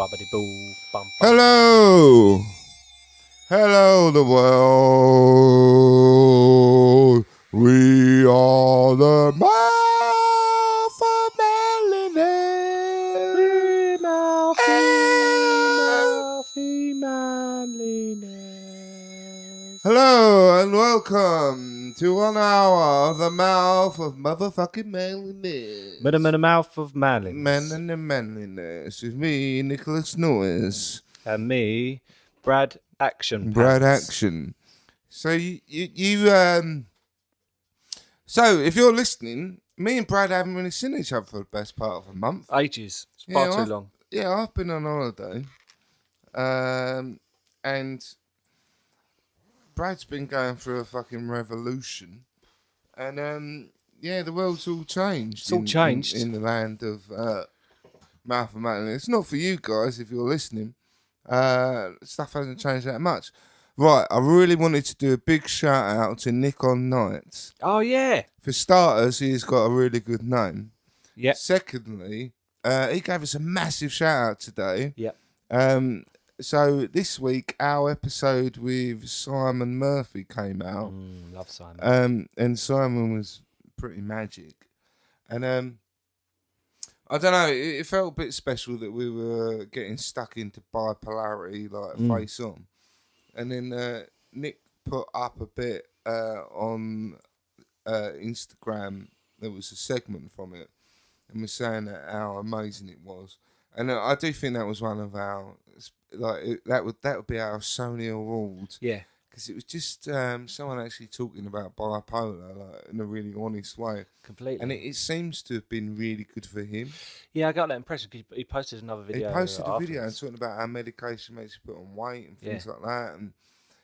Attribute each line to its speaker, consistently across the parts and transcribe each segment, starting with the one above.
Speaker 1: Bubbity boo, bum, bum.
Speaker 2: Hello! Hello, the world! We are the mouth of manliness!
Speaker 1: Manliness.
Speaker 2: Hello, and welcome to 1 hour of the mouth of motherfucking manliness.
Speaker 1: Mouth of manliness.
Speaker 2: Man and the manliness. With me, Nicholas Norris.
Speaker 1: And me, Brad Action
Speaker 2: Brad
Speaker 1: Pants.
Speaker 2: Action. So so if you're listening, me and Brad haven't really seen each other for the best part of a month.
Speaker 1: Ages. It's far too long.
Speaker 2: Yeah, I've been on holiday. And Brad's been going through a fucking revolution. And yeah, the world's all changed.
Speaker 1: It's all changed.
Speaker 2: In the land of Mouth of Manliness. It's not for you guys if you're listening. Stuff hasn't changed that much. Right, I really wanted to do a big shout out to Nick on Nights.
Speaker 1: Oh, yeah.
Speaker 2: For starters, he's got a really good name.
Speaker 1: Yeah.
Speaker 2: Secondly, he gave us a massive shout out today.
Speaker 1: Yeah.
Speaker 2: So this week, our episode with Simon Murphy came out.
Speaker 1: Love Simon.
Speaker 2: And Simon was pretty magic. And I don't know, it felt a bit special that we were getting stuck into bipolarity, like face on. And then Nick put up a bit on Instagram. There was a segment from it, and was saying how amazing it was. And I do think that was one of our that would be our Sony award.
Speaker 1: Yeah.
Speaker 2: Because it was just someone actually talking about bipolar in a really honest way.
Speaker 1: Completely.
Speaker 2: And it seems to have been really good for him.
Speaker 1: Yeah, I got that impression because he posted another video.
Speaker 2: He posted a
Speaker 1: afterwards.
Speaker 2: video and talking about how medication makes you put on weight and things like that. And,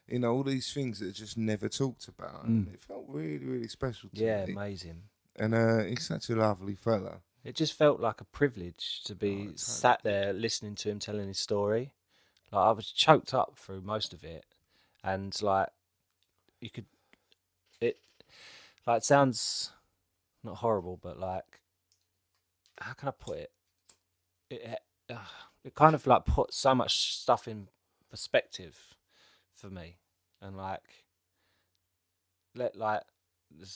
Speaker 2: you know, all these things that are just never talked about. And it felt really, really special to me.
Speaker 1: Yeah, amazing.
Speaker 2: And he's such a lovely fella.
Speaker 1: It just felt like a privilege to be sat there listening to him telling his story. Like, I was choked up through most of it. And like, it sounds not horrible, but like, how can I put it? It kind of like put so much stuff in perspective for me, and like, there's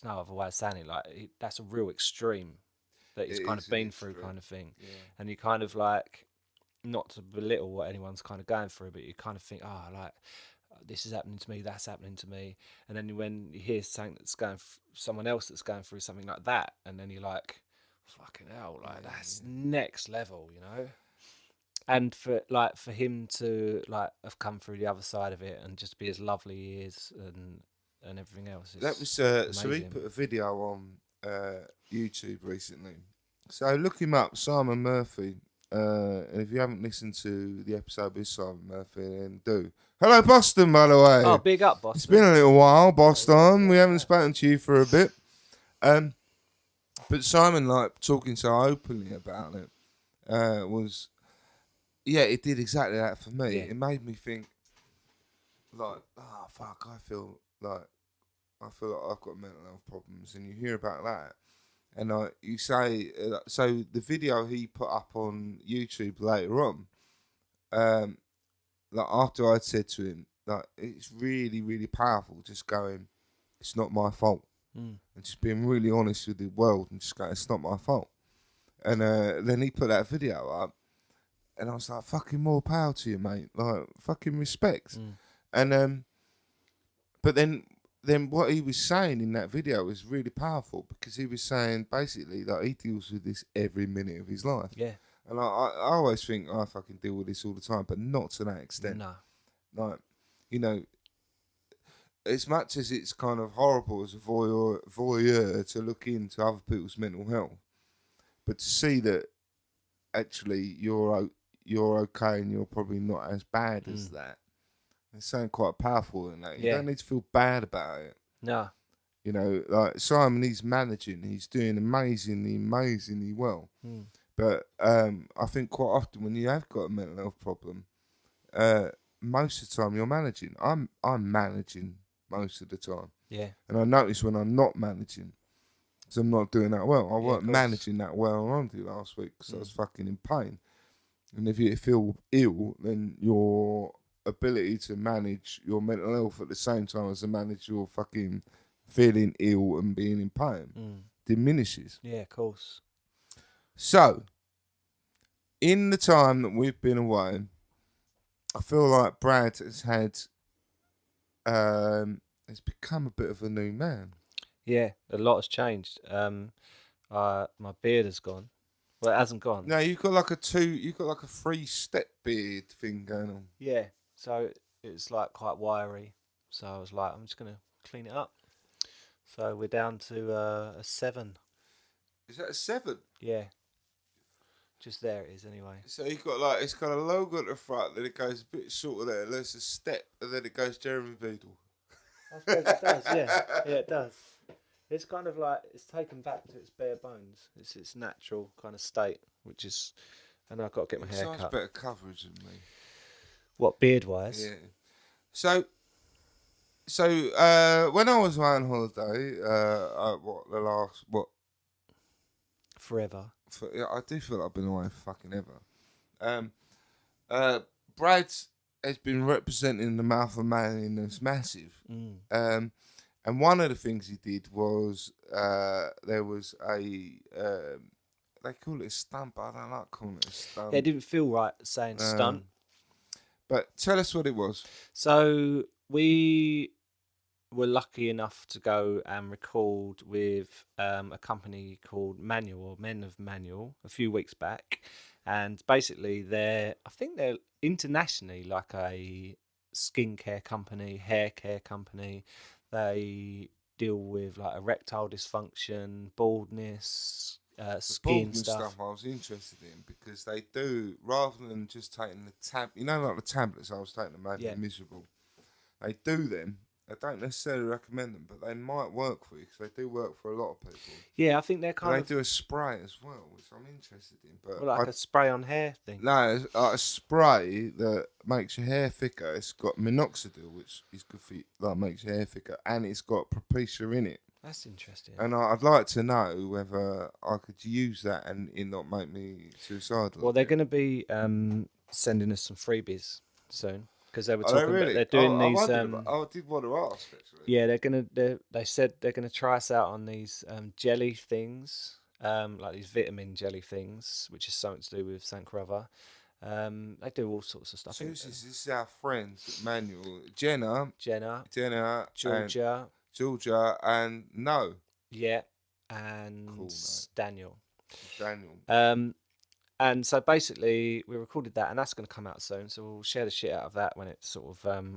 Speaker 1: no other way of saying it. Like, that's a real extreme that he's kind of been through, kind of thing. Yeah. And you kind of like, not to belittle what anyone's kind of going through, but you kind of think, like, this is happening to me, that's happening to me. And then when you hear something that's someone else that's going through something like that, and then you're like, fucking hell, like that's next level, you know? And for him to like have come through the other side of it and just be as lovely he is and everything else.
Speaker 2: That was so he put a video on YouTube recently. So look him up, Simon Murphy. And if you haven't listened to the episode with Simon Murphy, then do. Hello, Boston, by the way.
Speaker 1: Oh, big up, Boston.
Speaker 2: It's been a little while, Boston. We haven't spoken to you for a bit. But Simon, like, talking so openly about it, it did exactly that for me. Yeah. It made me think, like, oh, fuck, I feel like I've got mental health problems. And you hear about that. And you say, so the video he put up on YouTube later on, like after I'd said to him, like, it's really, really powerful just going, it's not my fault. And just being really honest with the world and just going, it's not my fault. And then he put that video up and I was like, fucking more power to you, mate. Like, fucking respect. And, but then what he was saying in that video was really powerful because he was saying basically that he deals with this every minute of his life. Yeah. And I always think I fucking deal with this all the time, but not to that extent.
Speaker 1: No.
Speaker 2: Like, you know, as much as it's kind of horrible as a voyeur to look into other people's mental health, but to see that actually you're okay and you're probably not as bad as that. It's something quite powerful in that. You don't need to feel bad about it.
Speaker 1: No.
Speaker 2: You know, like Simon, he's managing. He's doing amazingly well. But I think quite often when you have got a mental health problem, most of the time you're managing. I'm managing most of the time.
Speaker 1: Yeah.
Speaker 2: And I notice when I'm not managing, because I'm not doing that well. I weren't managing that well on Monday last week because I was fucking in pain. And if you feel ill, then your ability to manage your mental health at the same time as to manage your fucking feeling ill and being in pain diminishes.
Speaker 1: Yeah, of course.
Speaker 2: So, in the time that we've been away, I feel like Brad has become a bit of a new man.
Speaker 1: Yeah, a lot has changed. My beard has gone. Well, it hasn't gone.
Speaker 2: No, you've got like a 3-step beard thing going on.
Speaker 1: Yeah, so it's like quite wiry. So I was like, I'm just gonna clean it up. So we're down to a 7.
Speaker 2: Is that a 7?
Speaker 1: Yeah, just there it is anyway.
Speaker 2: So you've got like, it's got a logo at the front, then it goes a bit shorter there, there's a step, and then it goes Jeremy Beadle.
Speaker 1: I suppose it does. Yeah, yeah, it does. It's kind of like it's taken back to its bare bones. It's its natural kind of state, which is. And I've got to get my hair cut.
Speaker 2: Better coverage than me.
Speaker 1: What, beard wise?
Speaker 2: Yeah. So when I was away on holiday,
Speaker 1: Forever.
Speaker 2: I do feel like I've been away fucking ever. Brad has been representing the mouth of Manliness massive. And one of the things he did was there was a they call it a stunt, but I don't like calling it a stunt.
Speaker 1: Yeah, it didn't feel right saying stunt.
Speaker 2: But tell us what it was.
Speaker 1: So we were lucky enough to go and record with a company called Manual, or Men of Manual, a few weeks back. And basically I think they're internationally like a skincare company, hair care company. They deal with like erectile dysfunction, baldness, skin stuff.
Speaker 2: I was interested in because they do, rather than just taking like the tablets I was taking, made me miserable. They do them. I don't necessarily recommend them, but they might work for you because they do work for a lot of people.
Speaker 1: Yeah, I think they're
Speaker 2: They do a spray as well, which I'm interested in. But
Speaker 1: like a spray on hair thing.
Speaker 2: No, it's like a spray that makes your hair thicker. It's got minoxidil, which is good for you, like makes your hair thicker, and it's got Propecia in it.
Speaker 1: That's interesting.
Speaker 2: And I'd like to know whether I could use that and it not make me suicidal.
Speaker 1: Well, they're going to be sending us some freebies soon because they were talking
Speaker 2: really?
Speaker 1: about they're doing these.
Speaker 2: I did want to ask actually.
Speaker 1: Yeah, they said they're gonna try us out on these jelly things, like these vitamin jelly things, which is something to do with something or other. They do all sorts of stuff.
Speaker 2: So this is our friends at Manual, Jenna, Georgia, and No.
Speaker 1: Yeah, and
Speaker 2: cool,
Speaker 1: Daniel.
Speaker 2: Daniel.
Speaker 1: And so basically, we recorded that, and that's going to come out soon. So we'll share the shit out of that when it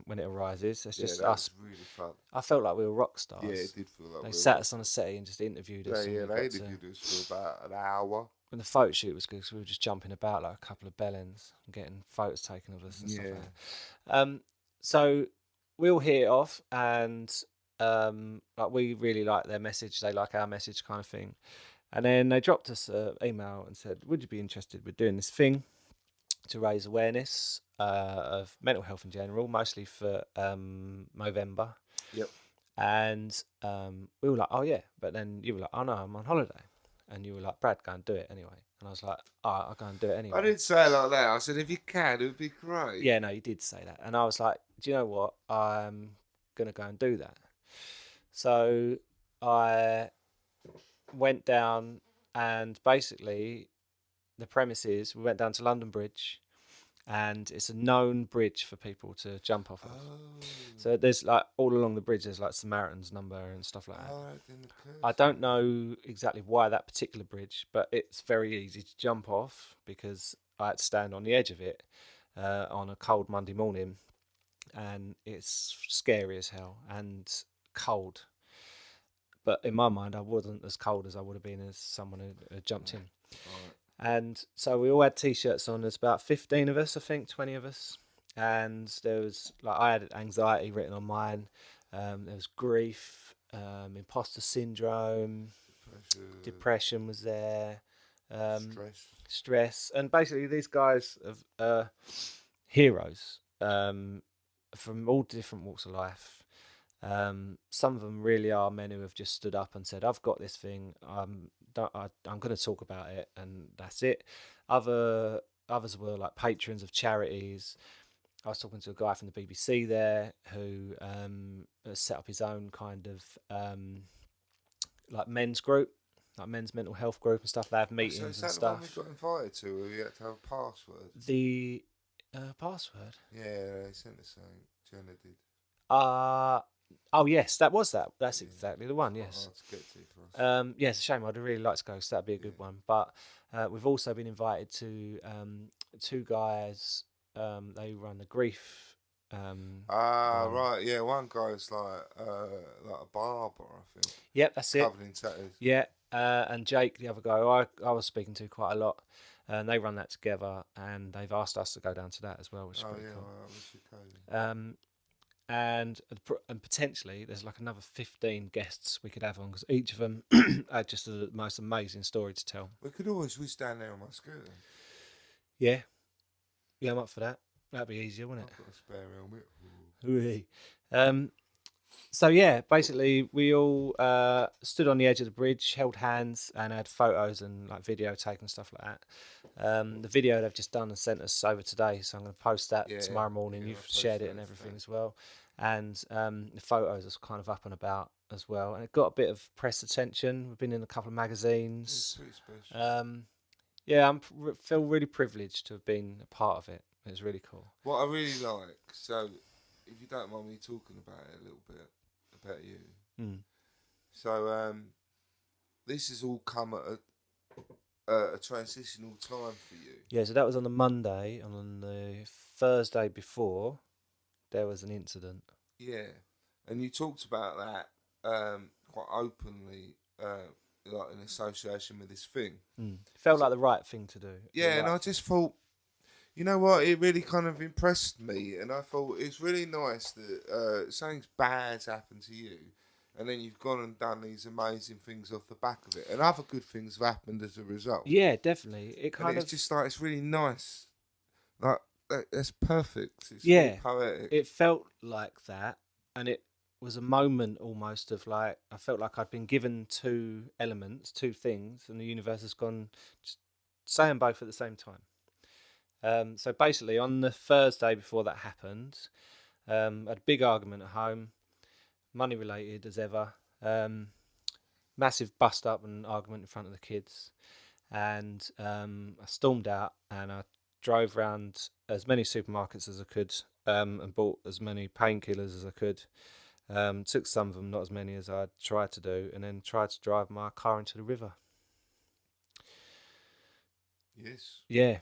Speaker 1: when it arises. It's just us.
Speaker 2: Really fun.
Speaker 1: I felt like we were rock stars.
Speaker 2: Yeah, it did feel like
Speaker 1: they sat us on a settee and just interviewed us.
Speaker 2: Yeah, they interviewed us for about an hour.
Speaker 1: And the photo shoot was good because we were just jumping about like a couple of bellends and getting photos taken of us and stuff like that. So we'll hit it off, and like we really like their message. They like our message, kind of thing. And then they dropped us an email and said, would you be interested with doing this thing to raise awareness of mental health in general, mostly for Movember?
Speaker 2: Yep.
Speaker 1: And we were like, oh, yeah. But then you were like, oh, no, I'm on holiday. And you were like, Brad, go and do it anyway. And I was like, oh, I'll go and do it anyway.
Speaker 2: I didn't say it like that. I said, if you can, it would be great.
Speaker 1: Yeah, no, you did say that. And I was like, do you know what? I'm going to go and do that. So I went down, and basically the premise is we went down to London Bridge, and it's a known bridge for people to jump off of. So there's like all along the bridge there's like Samaritan's number and stuff like that. I don't know exactly why that particular bridge, but it's very easy to jump off because I had to stand on the edge of it on a cold Monday morning, and it's scary as hell and cold. But in my mind, I wasn't as cold as I would have been as someone who had jumped in. And so we all had T-shirts on. There's about 15 of us, I think, 20 of us. And there was, like, I had anxiety written on mine. There was grief, imposter syndrome, depression was there, stress. And basically these guys are heroes from all different walks of life. Some of them really are men who have just stood up and said, I've got this thing, I'm going to talk about it, and that's it. Other others were like patrons of charities. I was talking to a guy from the BBC there who has set up his own kind of like men's group, like men's mental health group and stuff. They have meetings
Speaker 2: So is
Speaker 1: and
Speaker 2: that the one we
Speaker 1: stuff.
Speaker 2: got invited to where you had to have a password?
Speaker 1: The password?
Speaker 2: Yeah, they sent us something. Jenna did.
Speaker 1: Oh yes, that was that. That's
Speaker 2: Yeah.
Speaker 1: exactly the one.
Speaker 2: It's quite
Speaker 1: Yes.
Speaker 2: hard to get to for us.
Speaker 1: Yeah, it's a shame. I'd really like to go, so that'd be a good one. But we've also been invited to two guys. They run the grief. One.
Speaker 2: Right, yeah. One guy's like a barber, I think.
Speaker 1: Yep, that's it.
Speaker 2: Covered in tattoos.
Speaker 1: Yeah, and Jake, the other guy, who I was speaking to quite a lot, and they run that together, and they've asked us to go down to that as well, which is pretty cool.
Speaker 2: We should go.
Speaker 1: And potentially there's like another 15 guests we could have on, because each of them had just the most amazing story to tell.
Speaker 2: We could always whiz down there on my scooter.
Speaker 1: Yeah, I'm up for that. That'd be easier, wouldn't it?
Speaker 2: I've got a spare helmet.
Speaker 1: So yeah, basically we all stood on the edge of the bridge, held hands, and had photos and like video taken, stuff like that. The video they've just done and sent us over today, so I'm going to post that tomorrow morning. You've shared it and everything as well, and the photos are kind of up and about as well, and it got a bit of press attention. We've been in a couple of magazines.
Speaker 2: It's pretty special.
Speaker 1: Yeah, feel really privileged to have been a part of it. It's really cool.
Speaker 2: What I really like, so if you don't mind me talking about it a little bit, about you. So this has all come at a transitional time for you.
Speaker 1: Yeah, so that was on the Monday, and on the Thursday before, there was an incident.
Speaker 2: Yeah, and you talked about that quite openly, like in association with this thing.
Speaker 1: It felt like the right thing to do.
Speaker 2: Yeah, and I just thought, you know what, it really kind of impressed me, and I thought it's really nice that something's bad's happened to you, and then you've gone and done these amazing things off the back of it, and other good things have happened as a result.
Speaker 1: Yeah, definitely.
Speaker 2: It's just like, it's really nice. Like, that's perfect. It's really poetic.
Speaker 1: It felt like that, and it was a moment almost of like, I felt like I'd been given two elements, two things, and the universe has gone, just say them both at the same time. So basically, on the Thursday before that happened, I had a big argument at home, money related as ever. Massive bust up and argument in front of the kids, and I stormed out and I drove around as many supermarkets as I could, and bought as many painkillers as I could. Took some of them, not as many as I tried to do, and then tried to drive my car into the river.
Speaker 2: Yes.
Speaker 1: Yeah.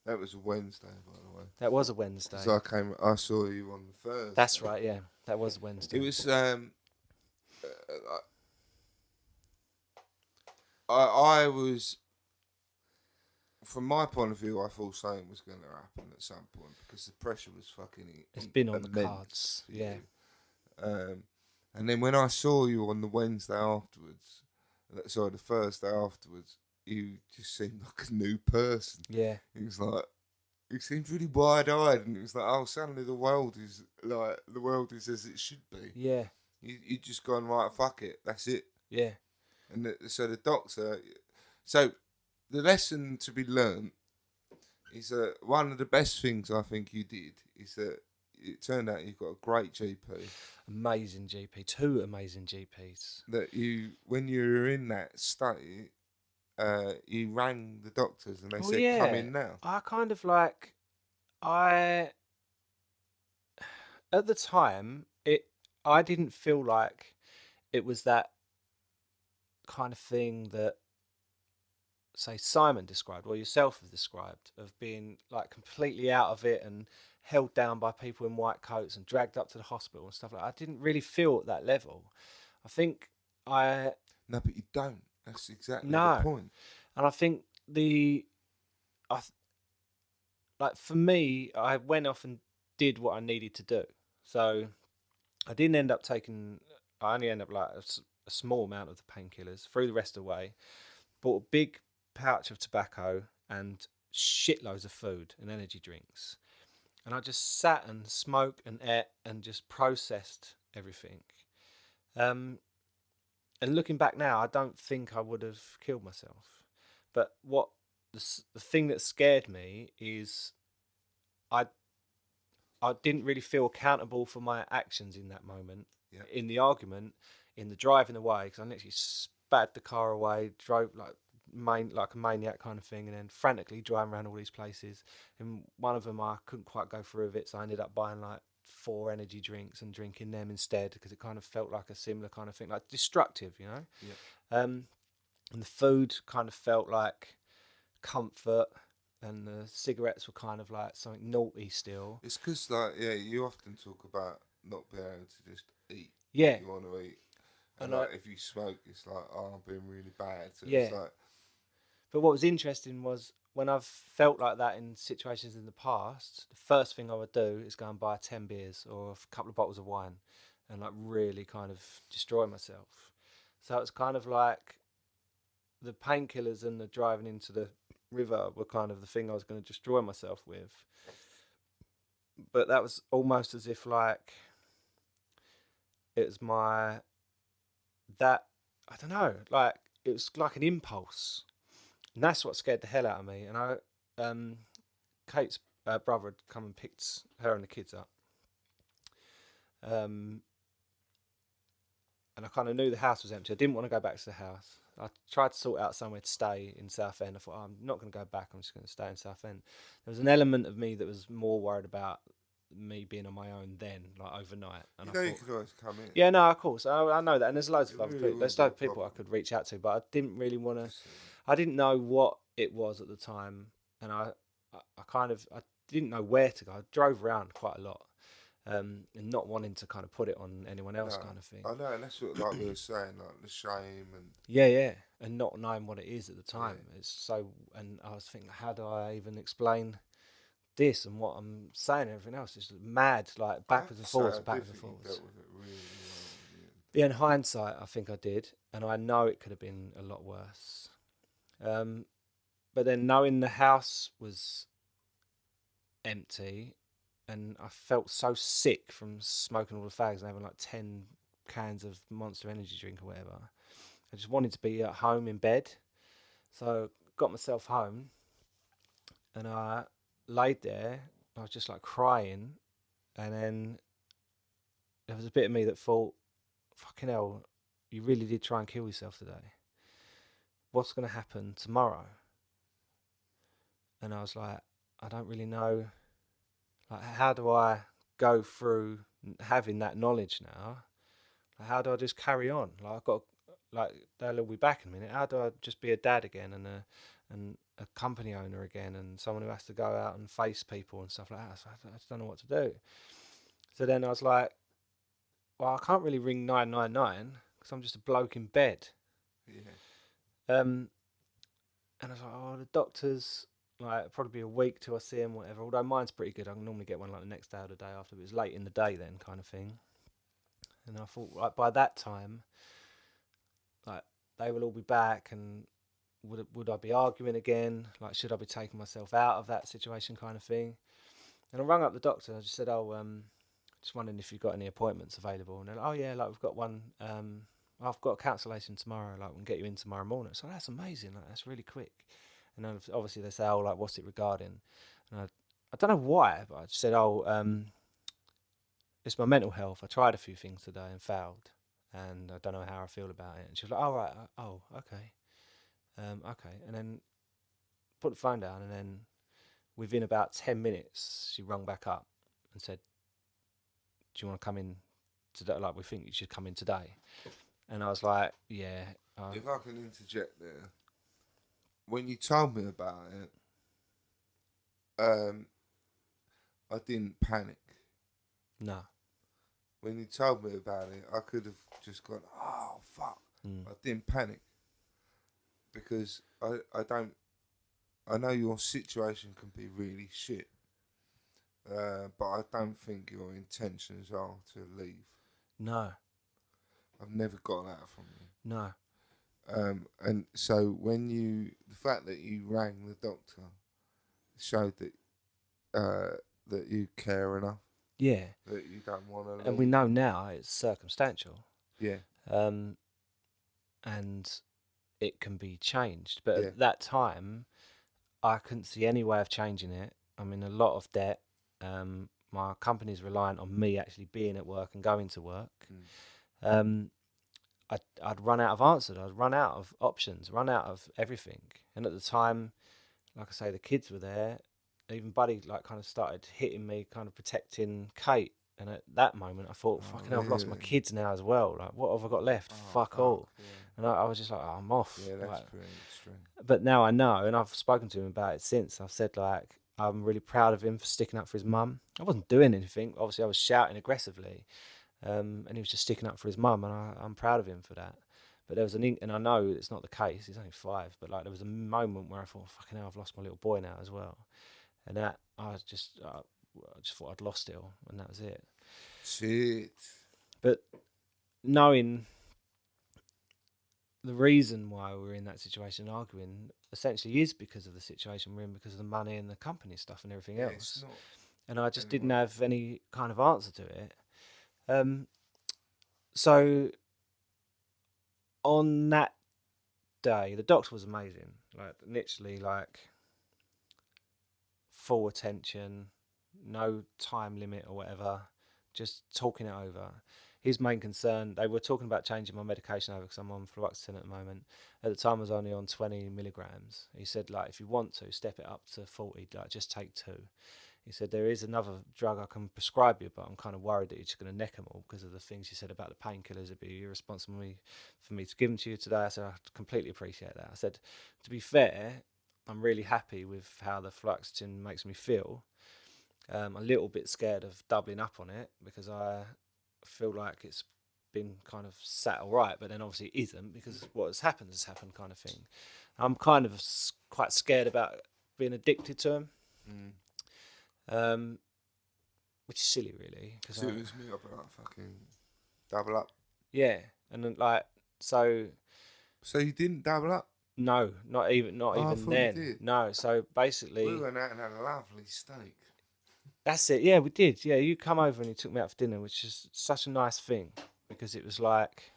Speaker 2: That was a Wednesday, by the way.
Speaker 1: That was a Wednesday.
Speaker 2: So I saw you on the Thursday.
Speaker 1: That's right, yeah. That was Wednesday.
Speaker 2: It was, I was, from my point of view, I thought something was going to happen at some point, because the pressure was fucking
Speaker 1: It's been on the cards, yeah.
Speaker 2: And then when I saw you on the Wednesday afterwards, the Thursday afterwards, you just seemed like a new person.
Speaker 1: Yeah.
Speaker 2: It was like, you seemed really wide-eyed, and it was like, oh, suddenly the world is as it should be.
Speaker 1: Yeah.
Speaker 2: You just gone, right, fuck it, that's it.
Speaker 1: Yeah.
Speaker 2: And so the doctor, so the lesson to be learnt is that one of the best things I think you did is that it turned out you've got a great GP.
Speaker 1: Amazing GP, two amazing GPs.
Speaker 2: That you, when you were in that state, you rang the doctors and they said, come in now.
Speaker 1: I kind of like, at the time, I didn't feel like it was that kind of thing that, say, Simon described, or yourself have described, of being like completely out of it and held down by people in white coats and dragged up to the hospital and stuff like that. I didn't really feel at that level. I think
Speaker 2: No, but you don't. That's exactly the point.
Speaker 1: And I think like for me, I went off and did what I needed to do. So I didn't end up I only ended up like a small amount of the painkillers, threw the rest away, bought a big pouch of tobacco and shitloads of food and energy drinks. And I just sat and smoked and ate and just processed everything. And looking back now, I don't think I would have killed myself. But what the thing that scared me is I I didn't really feel accountable for my actions in that moment.
Speaker 2: Yeah.
Speaker 1: In the argument, in the driving away, because I literally spat the car away, drove like a maniac kind of thing, and then frantically driving around all these places. And one of them I couldn't quite go through with it, so I ended up buying like 4 energy drinks and drinking them instead, because it kind of felt like a similar kind of thing, like destructive, you know.
Speaker 2: Yeah.
Speaker 1: And the food kind of felt like comfort, and the cigarettes were kind of like something naughty still.
Speaker 2: It's because, like, yeah, you often talk about not being able to just eat
Speaker 1: Yeah,
Speaker 2: what you want to eat. And,
Speaker 1: and
Speaker 2: like, if you smoke, it's like, oh, I'm being really bad. So
Speaker 1: yeah.
Speaker 2: it's like,
Speaker 1: But what was interesting was when I've felt like that in situations in the past, the first thing I would do is go and buy 10 beers or a couple of bottles of wine and like really kind of destroy myself. So it's kind of like the painkillers and the driving into the river were kind of the thing I was going to destroy myself with. But that was almost as if like it was that, I don't know, like it was like an impulse. And that's what scared the hell out of me. And Kate's brother had come and picked her and the kids up. And I kind of knew the house was empty. I didn't want to go back to the house. I tried to sort out somewhere to stay in Southend. I thought, I'm not going to go back. I'm just going to stay in Southend. There was an element of me that was more worried about me being on my own then, like overnight. And
Speaker 2: you
Speaker 1: I
Speaker 2: know, you
Speaker 1: thought,
Speaker 2: could always come in.
Speaker 1: yeah, no, of course, I know that. And there's loads of other
Speaker 2: really
Speaker 1: people. There's loads of people I could reach out to, but I didn't really want to. I didn't know what it was at the time, and I didn't know where to go. I drove around quite a lot, and not wanting to kind of put it on anyone else, kind of thing.
Speaker 2: I know, and that's what, like we were saying, like the shame and
Speaker 1: Yeah, and not knowing what it is at the time.
Speaker 2: Yeah.
Speaker 1: It's so, and I was thinking, how do I even explain this and what I'm saying and everything else? It's mad, like backwards and forwards, backwards and forwards.
Speaker 2: Dealt with it really well.
Speaker 1: Yeah, in hindsight, I think I did, and I know it could have been a lot worse. But then knowing the house was empty, and I felt so sick from smoking all the fags and having like 10 cans of Monster Energy drink or whatever. I just wanted to be at home in bed. So got myself home, and I laid there. I was just like crying, and then there was a bit of me that thought, fucking hell, you really did try and kill yourself today. What's going to happen tomorrow? And I was like, I don't really know. Like, how do I go through having that knowledge now? Like, how do I just carry on? Like, I've got, like, they'll all be back in a minute. How do I just be a dad again and a company owner again and someone who has to go out and face people and stuff like that? So I just don't know what to do. So then I was like, well, I can't really ring 999 because I'm just a bloke in bed.
Speaker 2: Yeah.
Speaker 1: And I was like, oh, the doctors, like, probably be a week till I see him, whatever. Although mine's pretty good. I can normally get one like the next day or the day after, but it's late in the day then, kind of thing. And I thought, like, by that time, like, they will all be back, and would I be arguing again? Like, should I be taking myself out of that situation, kind of thing? And I rang up the doctor. I just said, oh, just wondering if you've got any appointments available. And they're like, oh yeah, like we've got one. I've got a cancellation tomorrow. Like, we can get you in tomorrow morning. So that's amazing. Like, that's really quick. And then obviously they say, oh, like, what's it regarding? And I don't know why, but I just said, oh, it's my mental health. I tried a few things today and failed, and I don't know how I feel about it. And she was like, oh, right, oh, okay, okay. And then put the phone down, and then within about 10 minutes, she rung back up and said, do you want to come in today? Like, we think you should come in today. And I was like, yeah.
Speaker 2: If I can interject there, when you told me about it, I didn't panic.
Speaker 1: No.
Speaker 2: When you told me about it, I could have just gone, oh, fuck. I didn't panic. Because I know your situation can be really shit. But I don't think your intentions are to leave.
Speaker 1: No.
Speaker 2: I've never got that from you.
Speaker 1: No.
Speaker 2: And so the fact that you rang the doctor showed that you care enough.
Speaker 1: Yeah.
Speaker 2: That you don't want to leave.
Speaker 1: And we know now it's circumstantial.
Speaker 2: Yeah.
Speaker 1: And it can be changed. But
Speaker 2: Yeah.
Speaker 1: at that time, I couldn't see any way of changing it. I'm in a lot of debt. My company's reliant on me actually being at work and going to work. Um, I'd run out of answers. I'd run out of options, run out of everything. And at the time, like I say, the kids were there. Even Buddy like kind of started hitting me, kind of protecting Kate. And at that moment, I thought, fucking hell, I've lost my kids now as well. Like, what have I got left? Fuck all. Yeah. And I was just like, oh, I'm off.
Speaker 2: Yeah, that's
Speaker 1: like,
Speaker 2: pretty extreme.
Speaker 1: But now I know, and I've spoken to him about it since. I've said, like, I'm really proud of him for sticking up for his mum. I wasn't doing anything. Obviously, I was shouting aggressively. And he was just sticking up for his mum, and I'm proud of him for that. But there was and I know it's not the case. He's only 5, but like there was a moment where I thought, "Fucking hell, I've lost my little boy now as well," and that I just thought I'd lost it all, and that was it.
Speaker 2: Shit.
Speaker 1: But knowing the reason why we're in that situation, arguing, essentially is because of the situation we're in, because of the money and the company stuff and everything else. And I just didn't have any kind of answer to it. So on that day, the doctor was amazing. Like, literally, like, full attention, no time limit or whatever, just talking it over. His main concern, they were talking about changing my medication over because I'm on fluoxetine at the moment. At the time, I was only on 20 milligrams. He said, like, if you want to, step it up to 40, like, just take 2. He said, there is another drug I can prescribe you, but I'm kind of worried that you're just going to neck them all because of the things you said about the painkillers. It'd be irresponsible for me to give them to you today. I said, I completely appreciate that. I said, to be fair, I'm really happy with how the fluoxetine makes me feel. I'm a little bit scared of doubling up on it because I feel like it's been kind of sat all right, but then obviously it isn't because what has happened kind of thing. I'm kind of quite scared about being addicted to them. Which is silly, really.
Speaker 2: So it was me up and like fucking double up.
Speaker 1: Yeah, and then, like, so.
Speaker 2: So you didn't double up?
Speaker 1: No, not even then.
Speaker 2: You did.
Speaker 1: No, so basically
Speaker 2: we went out and had a lovely steak.
Speaker 1: That's it. Yeah, we did. Yeah, you come over and you took me out for dinner, which is such a nice thing because it was like,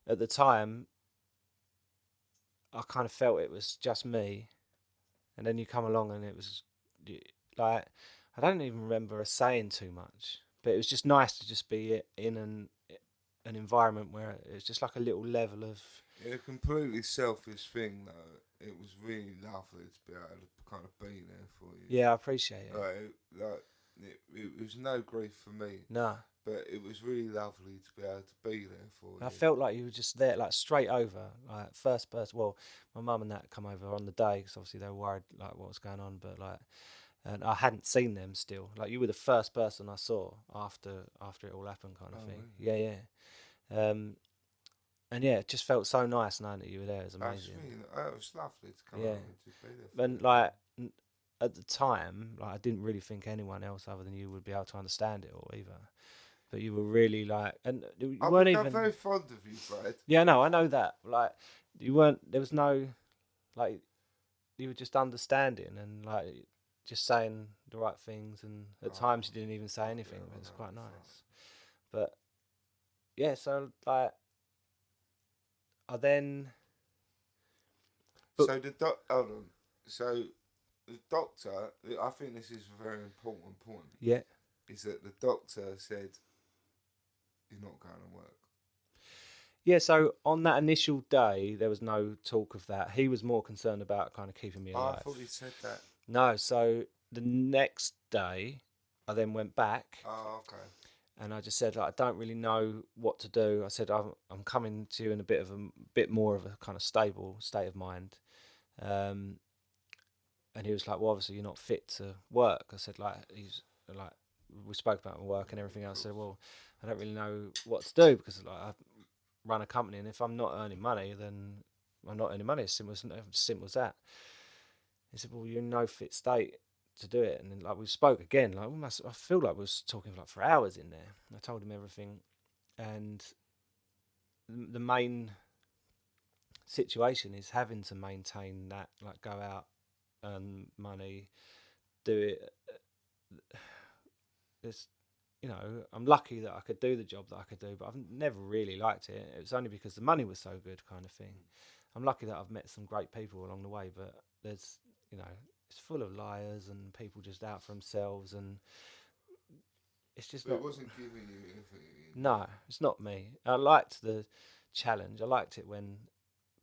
Speaker 1: at the time, I kind of felt it was just me, and then you come along and it was like, I don't even remember us saying too much, but it was just nice to just be in an environment where it's just like a little level of.
Speaker 2: Yeah, a completely selfish thing though. It was really lovely to be able to kind of be there for you.
Speaker 1: Yeah, I appreciate it.
Speaker 2: It was no grief for me.
Speaker 1: No.
Speaker 2: But it was really lovely to be able to be there for you.
Speaker 1: I felt like you were just there, like straight over, like first person. Well, my mum and that come over on the day because obviously they were worried like what was going on, but like, and I hadn't seen them still. Like, you were the first person I saw after it all happened, kind of thing. Really? Yeah. And yeah, it just felt so nice knowing that you were there. It was amazing.
Speaker 2: It was lovely to come over and to be there.
Speaker 1: And like, at the time, like, I didn't really think anyone else other than you would be able to understand it all either. But you were really like, and you weren't even.
Speaker 2: I'm very fond of you, Brad.
Speaker 1: Yeah, no, I know that. Like, you weren't. There was no, like, you were just understanding and like just saying the right things. And at times you didn't even say anything. Yeah, it's quite nice. But yeah, so like, I then.
Speaker 2: So hold on. So the doctor, I think this is a very important point.
Speaker 1: Yeah.
Speaker 2: Is that the doctor said, you're not going to work.
Speaker 1: Yeah, so on that initial day, there was no talk of that. He was more concerned about kind of keeping me alive.
Speaker 2: I thought he said that.
Speaker 1: No, so the next day, I then went back.
Speaker 2: Oh, okay.
Speaker 1: And I just said, like, I don't really know what to do. I said, I'm coming to you in a bit more of a kind of stable state of mind. And he was like, well, obviously you're not fit to work. I said, like, we spoke about my work and everything else. I said, well, I don't really know what to do because, like, I run a company, and if I'm not earning money, then I'm not earning money. As simple as that. He said, well, you're in no fit state to do it. And then, like, we spoke again. Like, I feel like we was talking for hours in there. I told him everything, and the main situation is having to maintain that, like, go out, earn money, do it. It's, I'm lucky that I could do the job that I could do, but I've never really liked it. It was only because the money was so good, kind of thing. I'm lucky that I've met some great people along the way, but there's, it's full of liars and people just out for themselves, and it's just
Speaker 2: But
Speaker 1: not.
Speaker 2: it wasn't giving you anything.
Speaker 1: No, it's not me. I liked the challenge. I liked it when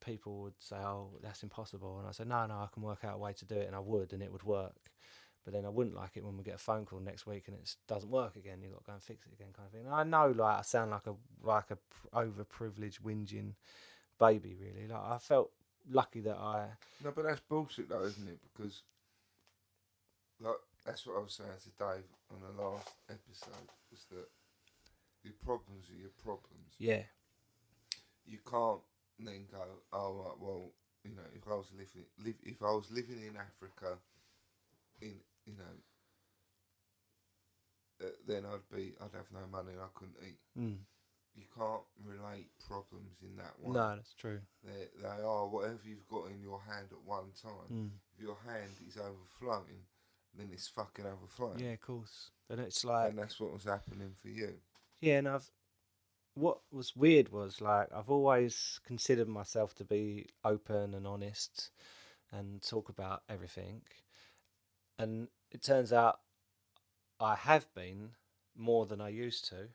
Speaker 1: people would say, "Oh, that's impossible," and I said, "No, I can work out a way to do it," and I would, and it would work. But then I wouldn't like it when we get a phone call next week and it doesn't work again. You've got to go and fix it again, kind of thing. And I know, like, I sound like a overprivileged, whinging baby, really. Like, I felt lucky that I.
Speaker 2: No, but that's bullshit, though, isn't it? Because like that's what I was saying to Dave on the last episode, was that your problems are your problems.
Speaker 1: Yeah.
Speaker 2: You can't then go, oh right, well, if I was living in Africa, then I'd have no money and I couldn't eat. You can't relate problems in that way.
Speaker 1: No, that's true.
Speaker 2: They are whatever you've got in your hand at one time. If your hand is overflowing, then it's fucking overflowing.
Speaker 1: Yeah, of course. And it's like,
Speaker 2: and that's what was happening for you.
Speaker 1: Yeah, and what was weird was, like, I've always considered myself to be open and honest and talk about everything, and it turns out I have been more than I used to,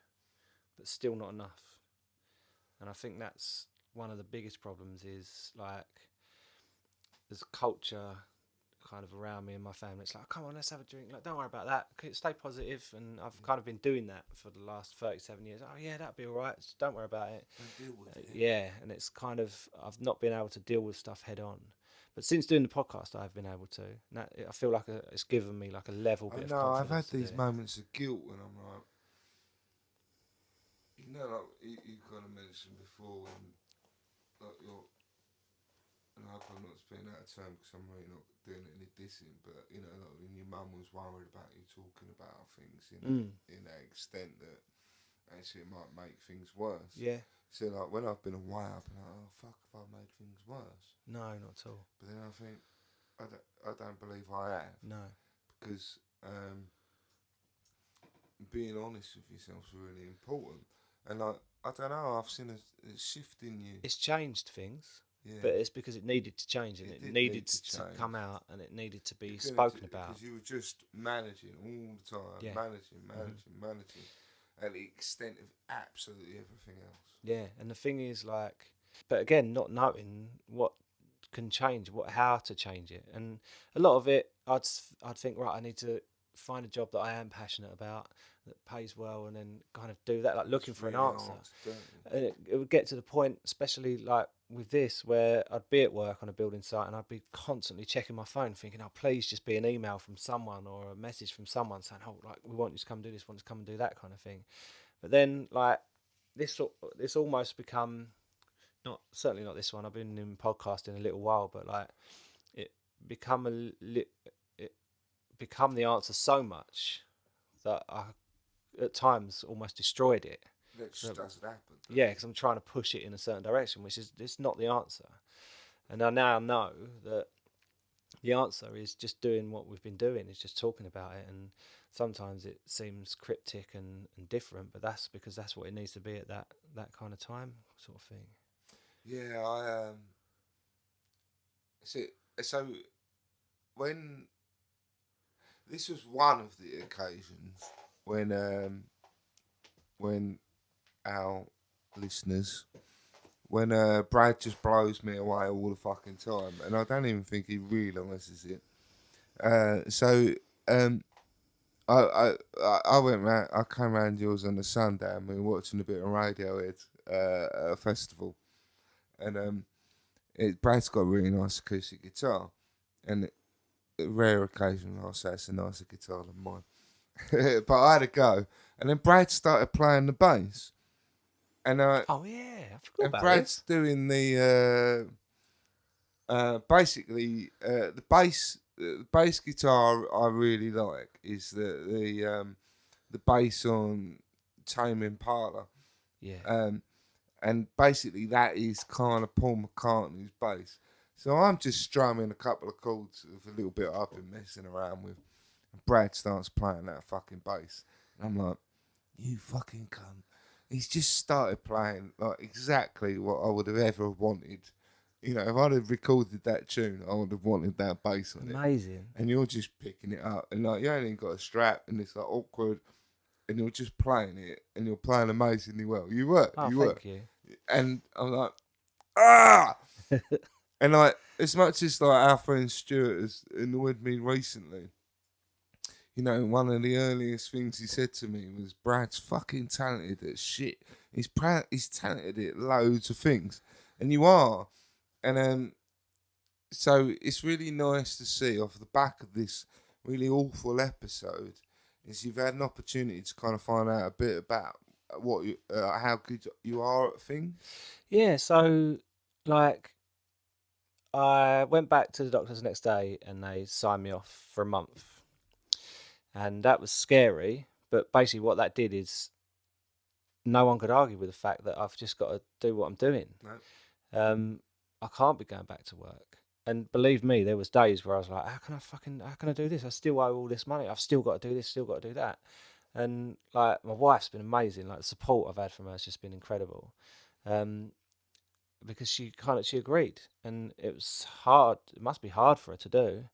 Speaker 1: but still not enough. And I think that's one of the biggest problems, is like there's a culture kind of around me and my family. It's like, come on, let's have a drink. Like, don't worry about that. Stay positive. And I've kind of been doing that for the last 37 years. Oh yeah, that'll be all right. Just don't worry about it.
Speaker 2: Don't deal with it.
Speaker 1: Yeah, and it's kind of, I've not been able to deal with stuff head on. But since doing the podcast, I've been able to. Now, I feel like it's given me like a level bit of confidence.
Speaker 2: I've had these moments of guilt when I'm like, like you kind of mentioned before, when like and I hope I'm not speaking out of turn because I'm really not doing any dissing, but like when your mum was worried about you talking about things in that extent that actually it might make things worse.
Speaker 1: Yeah.
Speaker 2: So like when I've been away, I've been like, oh fuck, have I made things worse?
Speaker 1: No, not at all.
Speaker 2: But then I think I don't believe I have.
Speaker 1: No.
Speaker 2: Because being honest with yourself is really important. And like, I don't know, I've seen a shift in you.
Speaker 1: It's changed things.
Speaker 2: Yeah.
Speaker 1: But it's because it needed to change, and it needed to come out, and it needed to be spoken about.
Speaker 2: Because you were just managing all the time,
Speaker 1: yeah.
Speaker 2: managing, at the extent of absolutely everything else.
Speaker 1: Yeah, and the thing is, like, but again, not knowing what can change, how to change it, and a lot of it, I'd think, right, I need to find a job that I am passionate about, that pays well, and then kind of do that, like looking for an answer. And it would get to the point, especially like with this, where I'd be at work on a building site and I'd be constantly checking my phone, thinking, oh, please just be an email from someone or a message from someone saying, oh, like, we want you to come do this, want you to come and do that, kind of thing. But then, like, this almost become, certainly not this one, I've been in podcasting a little while, but like it become the answer so much that I at times almost destroyed it.
Speaker 2: That just doesn't happen.
Speaker 1: Yeah, because I'm trying to push it in a certain direction, which is it's not the answer. And I now know that the answer is just doing what we've been doing, is just talking about it. And sometimes it seems cryptic and different, but that's because that's what it needs to be at that kind of time, sort of thing.
Speaker 2: Yeah, so when this was one of the occasions when our listeners, when Brad just blows me away all the fucking time, and I don't even think he realises it. I went round. I came round yours on the Sunday, and we were watching a bit of Radiohead at a festival, and Brad's got a really nice acoustic guitar, and a rare occasion I'll say it's a nicer guitar than mine. But I had a go, and then Brad started playing the bass, and
Speaker 1: oh yeah, I forgot about
Speaker 2: Brad's doing the basically the bass guitar I really like is the bass on Tame Impala.
Speaker 1: Yeah.
Speaker 2: And basically that is kind of Paul McCartney's bass. So I'm just strumming a couple of chords with a little bit I've been messing around with. And Brad starts playing that fucking bass. And I'm like, you fucking cunt. He's just started playing like exactly what I would have ever wanted You know, if I'd have recorded that tune, I would have wanted that bass on it.
Speaker 1: Amazing.
Speaker 2: And you're just picking it up, and like you ain't even got a strap, and it's like awkward, and you're just playing it, and you're playing amazingly well. You were,
Speaker 1: Oh,
Speaker 2: you were,
Speaker 1: thank you.
Speaker 2: and I'm like, ah, and like as much as like our friend Stuart has annoyed me recently. You know, one of the earliest things he said to me was, "Brad's fucking talented at shit. He's talented at loads of things, and you are." And so it's really nice to see off the back of this really awful episode, is you've had an opportunity to kind of find out a bit about how good you are at things.
Speaker 1: Yeah. So, like, I went back to the doctors the next day, and they signed me off for a month, and that was scary. But basically, what that did is no one could argue with the fact that I've just got to do what I'm doing.
Speaker 2: No.
Speaker 1: I can't be going back to work. And believe me, there was days where I was like, how can I do this? I still owe all this money. I've still got to do this, still got to do that. And like my wife's been amazing. Like the support I've had from her has just been incredible. Because she agreed, and it was hard. It must be hard for her to do,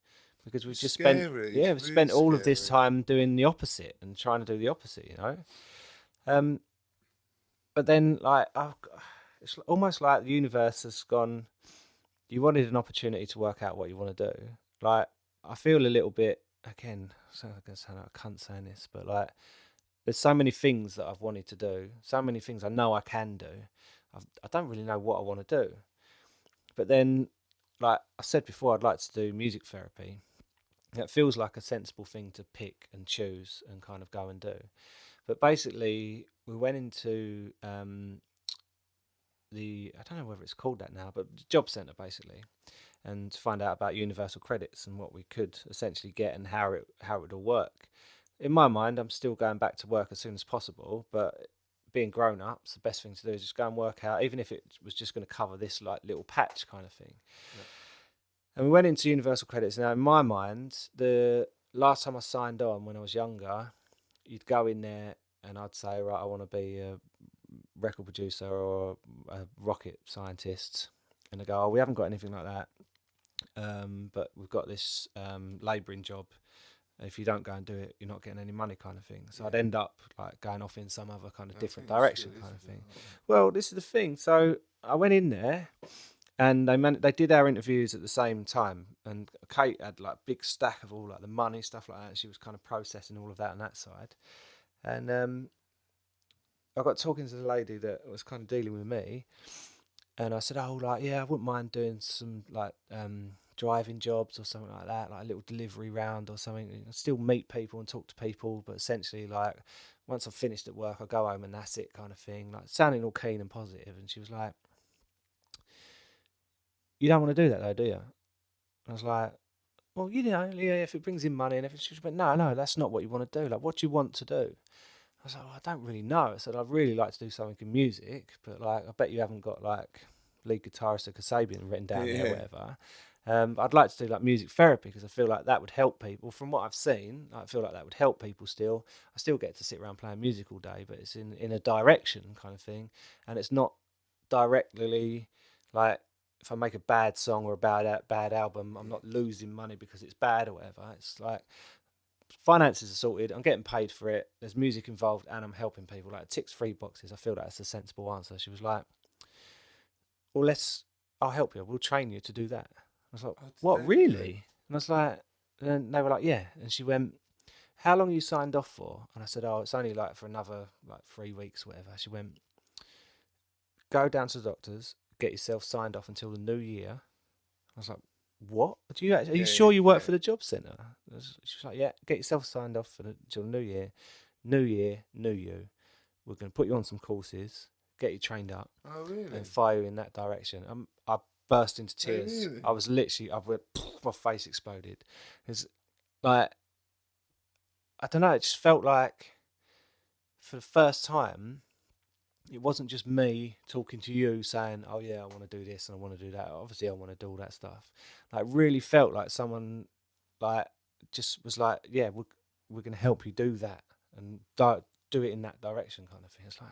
Speaker 1: because we've
Speaker 2: It's
Speaker 1: just
Speaker 2: scary. It's
Speaker 1: we've
Speaker 2: really
Speaker 1: spent all of this
Speaker 2: scary.
Speaker 1: time doing the opposite and trying to do the opposite, But then, like, it's almost like the universe has gone. You wanted an opportunity to work out what you want to do. Like, I feel a little bit again. I'm gonna sound like a cunt saying this, but like, there's so many things that I've wanted to do. So many things I know I can do. I don't really know what I want to do. But then, like I said before, I'd like to do music therapy. It feels like a sensible thing to pick and choose and kind of go and do. But basically, we went into I don't know whether it's called that now, but job centre basically, and find out about universal credits and what we could essentially get and how it will work. In my mind, I'm still going back to work as soon as possible, but being grown ups, the best thing to do is just go and work out, even if it was just going to cover this like little patch kind of thing. Yeah. And we went into universal credits. Now, in my mind, the last time I signed on when I was younger, you'd go in there and I'd say, right, I want to be a record producer or a rocket scientist. And they go, oh, we haven't got anything like that. But we've got this labouring job. If you don't go and do it, you're not getting any money, kind of thing. So I'd end up like going off in some other kind of different direction, kind of thing. Well, this is the thing. So I went in there, and they did our interviews at the same time. And Kate had like a big stack of all like the money stuff like that. She was kind of processing all of that on that side. And I got talking to the lady that was kind of dealing with me, and I said, "Oh, like yeah, I wouldn't mind doing some like driving jobs or something like that, like a little delivery round or something. I still meet people and talk to people, but essentially, like once I'm finished at work, I go home and that's it, kind of thing. Like sounding all keen and positive." And she was like, "You don't want to do that though, do you?" And I was like, "Well, yeah, if it brings in money and everything." She went, "No, that's not what you want to do. Like, what do you want to do?" I was like, well, I don't really know. I said, I'd really like to do something in music, but like, I bet you haven't got like lead guitarist of Kasabian written down there or whatever. I'd like to do like music therapy because I feel like that would help people. From what I've seen, I feel like that would help people still. I still get to sit around playing music all day, but it's in a direction kind of thing. And it's not directly like, if I make a bad song or a bad album, I'm not losing money because it's bad or whatever. It's like, finances are sorted, I'm getting paid for it, there's music involved, and I'm helping people. Like, it ticks 3 boxes. I feel that's a sensible answer. She was like, well, I'll help you, we'll train you to do that. I was like, what, really? And I was like, and they were like, yeah. And she went, how long are you signed off for? And I said, oh, it's only like for another like 3 weeks or whatever. She went, go down to the doctors, get yourself signed off until the new year. I was like, what? Are you sure you work for the job centre? She was like, yeah, get yourself signed off until the new year. New year, new you. We're going to put you on some courses, get you trained up, and fire you in that direction. I burst into tears. I was literally, my face exploded. It's like, I don't know, it just felt like for the first time, it wasn't just me talking to you saying, oh yeah, I want to do this and I want to do that. Obviously, I want to do all that stuff. Like, really felt like someone like just was like, yeah, we're going to help you do that and do it in that direction, kind of thing. It's like,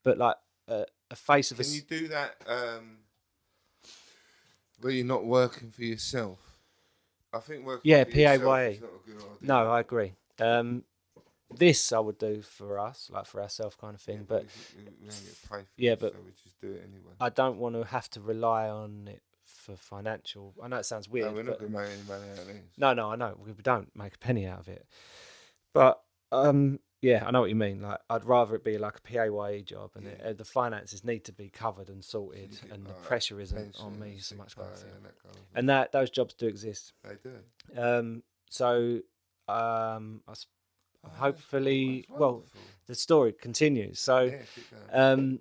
Speaker 1: but like a face of
Speaker 2: Can you do that? But you're not working for yourself. I think working
Speaker 1: Yeah,
Speaker 2: for yourself is
Speaker 1: PAYE.
Speaker 2: not a good idea.
Speaker 1: No, I agree. This I would do for us, like for ourselves, kind of thing. But
Speaker 2: we don't get paid for
Speaker 1: yeah,
Speaker 2: this,
Speaker 1: but
Speaker 2: so we just do it anyway.
Speaker 1: I don't want to have to rely on it for financial. I know it sounds
Speaker 2: No,
Speaker 1: weird,
Speaker 2: we're not
Speaker 1: but
Speaker 2: going to make any money out of this.
Speaker 1: no, I know we don't make a penny out of it. But yeah, I know what you mean. Like, I'd rather it be like a PAYE job, and the finances need to be covered and sorted,
Speaker 2: So
Speaker 1: and the
Speaker 2: like
Speaker 1: pressure isn't on me so much, kind of thing. And those jobs do exist.
Speaker 2: They do.
Speaker 1: So hopefully, well, the story continues. So I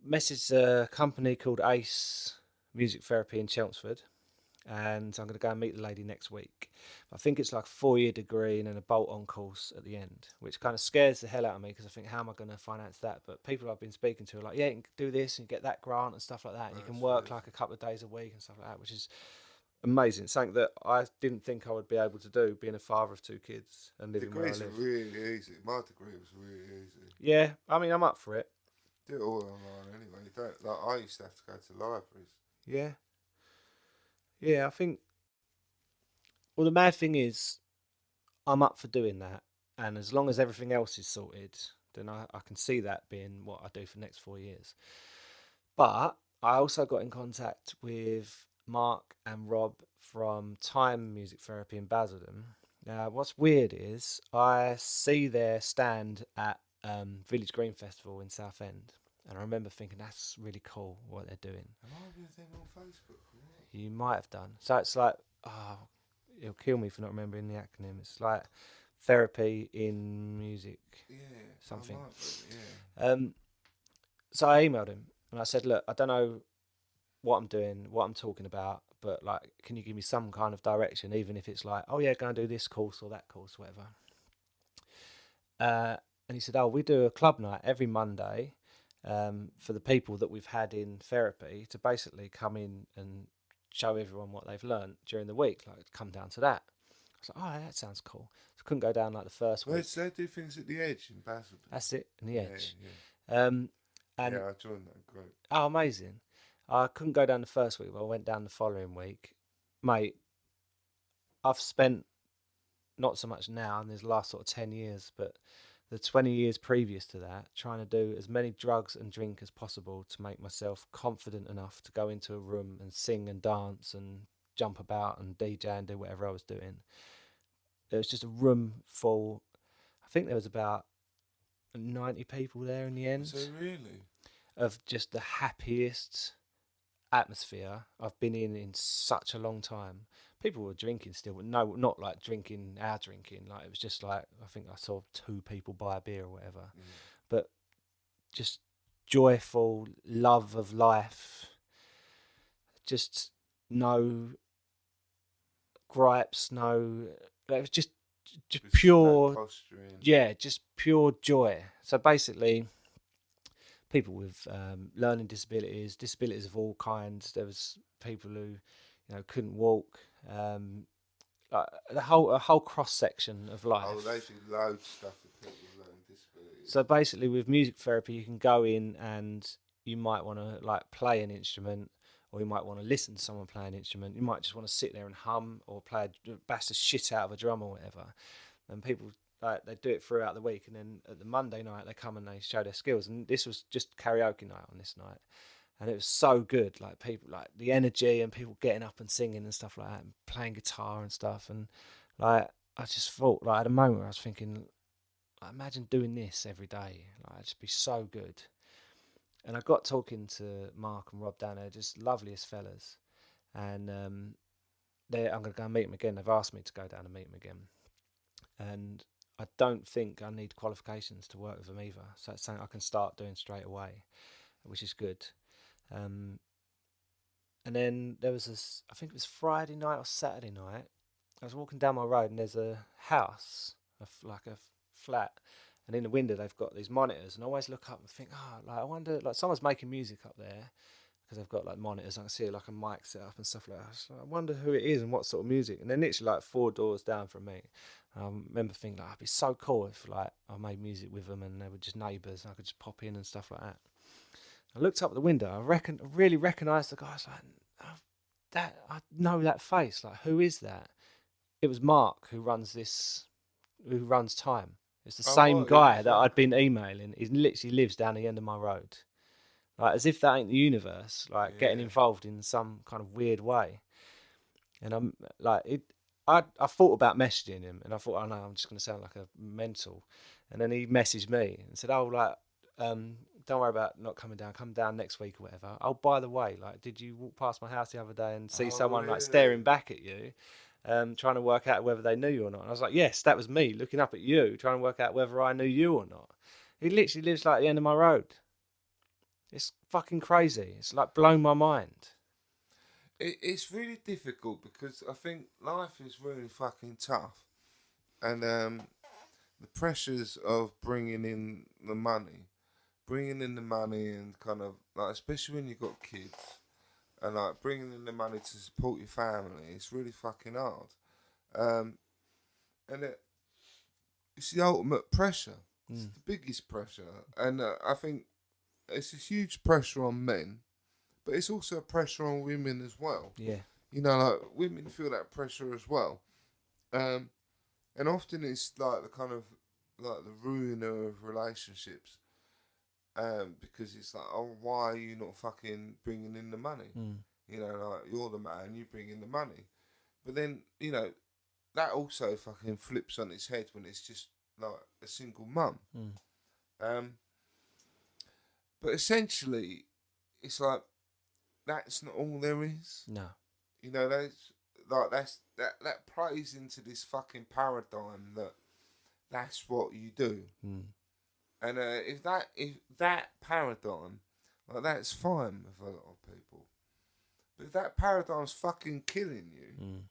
Speaker 1: messaged a company called Ace Music Therapy in Chelmsford, and I'm going to go and meet the lady next week. I think it's like a 4-year degree and then a bolt-on course at the end, which kind of scares the hell out of me because I think, how am I going to finance that? But people I've been speaking to are like, yeah, you can do this and get that grant and stuff like that, and you can work like a couple of days a week and stuff like that, which is amazing. It's something that I didn't think I would be able to do, being a father of 2 kids and living where I live.
Speaker 2: Degrees are really easy. My degree was really easy.
Speaker 1: Yeah, I mean, I'm up for it.
Speaker 2: Do it all online anyway. You don't, like, I used to have to go to libraries.
Speaker 1: Yeah, I think. Well, the mad thing is, I'm up for doing that, and as long as everything else is sorted, then I can see that being what I do for the next 4 years. But I also got in contact with Mark and Rob from Time Music Therapy in Basildon. Now, what's weird is I see their stand at Village Green Festival in Southend, and I remember thinking that's really cool what they're doing.
Speaker 2: Am I with them on Facebook?
Speaker 1: You might have done. So it's like, oh, it'll kill me for not remembering the acronym. It's like therapy in music, something. So I emailed him and I said, look, I don't know what I'm doing, what I'm talking about, but like, can you give me some kind of direction, even if it's like, oh yeah, go and do this course or that course, whatever. And he said, oh, we do a club night every Monday for the people that we've had in therapy to basically come in and show everyone what they've learned during the week, like come down to that. I was like, oh, that sounds cool. So I couldn't go down like the first week.
Speaker 2: They do things at the Edge in Basildon.
Speaker 1: That's it, in the Edge.
Speaker 2: And I joined that group.
Speaker 1: Oh, amazing. I couldn't go down the first week, but I went down the following week. Mate, I've spent, not so much now in this last sort of 10 years, but the 20 years previous to that, trying to do as many drugs and drink as possible to make myself confident enough to go into a room and sing and dance and jump about and DJ and do whatever I was doing. There was just a room full. I think there was about 90 people there in the end.
Speaker 2: So really?
Speaker 1: Of just the happiest atmosphere I've been in such a long time. People were drinking still, but no, not like drinking our drinking. Like, it was just like, I think I saw 2 people buy a beer or whatever. But just joyful love of life. Just no gripes, no. It was just pure. Yeah, just pure joy. So basically, people with learning disabilities of all kinds. There was people who, couldn't walk. Like a whole cross section of life.
Speaker 2: Oh, they do loads of stuff with people with learning disabilities.
Speaker 1: So basically, with music therapy, you can go in and you might want to like play an instrument, or you might want to listen to someone play an instrument. You might just want to sit there and hum or bash the shit out of a drum or whatever. And people, they do it throughout the week, and then at the Monday night they come and they show their skills. And this was just karaoke night on this night, and it was so good. Like, people, like the energy and people getting up and singing and stuff like that, and playing guitar and stuff. And like, I just thought, like, at a moment I was thinking, like, imagine doing this every day. Like, it'd just be so good. And I got talking to Mark and Rob down there, just loveliest fellas. And I'm going to go and meet them again. They've asked me to go down and meet them again. And I don't think I need qualifications to work with them either. So it's something I can start doing straight away, which is good. And then there was this, I think it was Friday night or Saturday night. I was walking down my road and there's a house, like a flat. And in the window they've got these monitors. And I always look up and think, I wonder, like, someone's making music up there. Because they've got like monitors, I can see like a mic set up and stuff like that. So I wonder who it is and what sort of music. And they're literally like 4 doors down from me. I remember thinking, like, it'd be so cool if like I made music with them and they were just neighbours and I could just pop in and stuff like that. I looked up at the window. I really recognised the guy. I was like, I know that face. Like, who is that? It was Mark who runs Time. It's the same guy that I'd been emailing. He literally lives down the end of my road. Like, as if that ain't the universe, like getting involved in some kind of weird way. And I'm like, I thought about messaging him, and I thought, oh no, I'm just going to sound like a mental. And then he messaged me and said, oh, like, don't worry about not coming down. Come down next week or whatever. Oh, by the way, like, did you walk past my house the other day and see someone like staring back at you, trying to work out whether they knew you or not? And I was like, yes, that was me looking up at you, trying to work out whether I knew you or not. He literally lives like at the end of my road. It's fucking crazy. It's like blown my mind.
Speaker 2: It's really difficult because I think life is really fucking tough, and the pressures of bringing in the money, and kind of like, especially when you've got kids, and like bringing in the money to support your family, it's really fucking hard, and it's the ultimate pressure. It's the biggest pressure, and I think it's a huge pressure on men. But it's also a pressure on women as well.
Speaker 1: Yeah.
Speaker 2: You know, like, women feel that pressure as well. And often it's like the kind of, like, the ruiner of relationships. Because it's like, oh, why are you not fucking bringing in the money? You know, like, you're the man, you bring in the money. But then, you know, that also fucking flips on its head when it's just, like, a single mum. But essentially, it's like, that's not all there is.
Speaker 1: No.
Speaker 2: You know, that plays into this fucking paradigm that's what you do. And if that paradigm, like, that's fine with a lot of people. But if that paradigm's fucking killing you,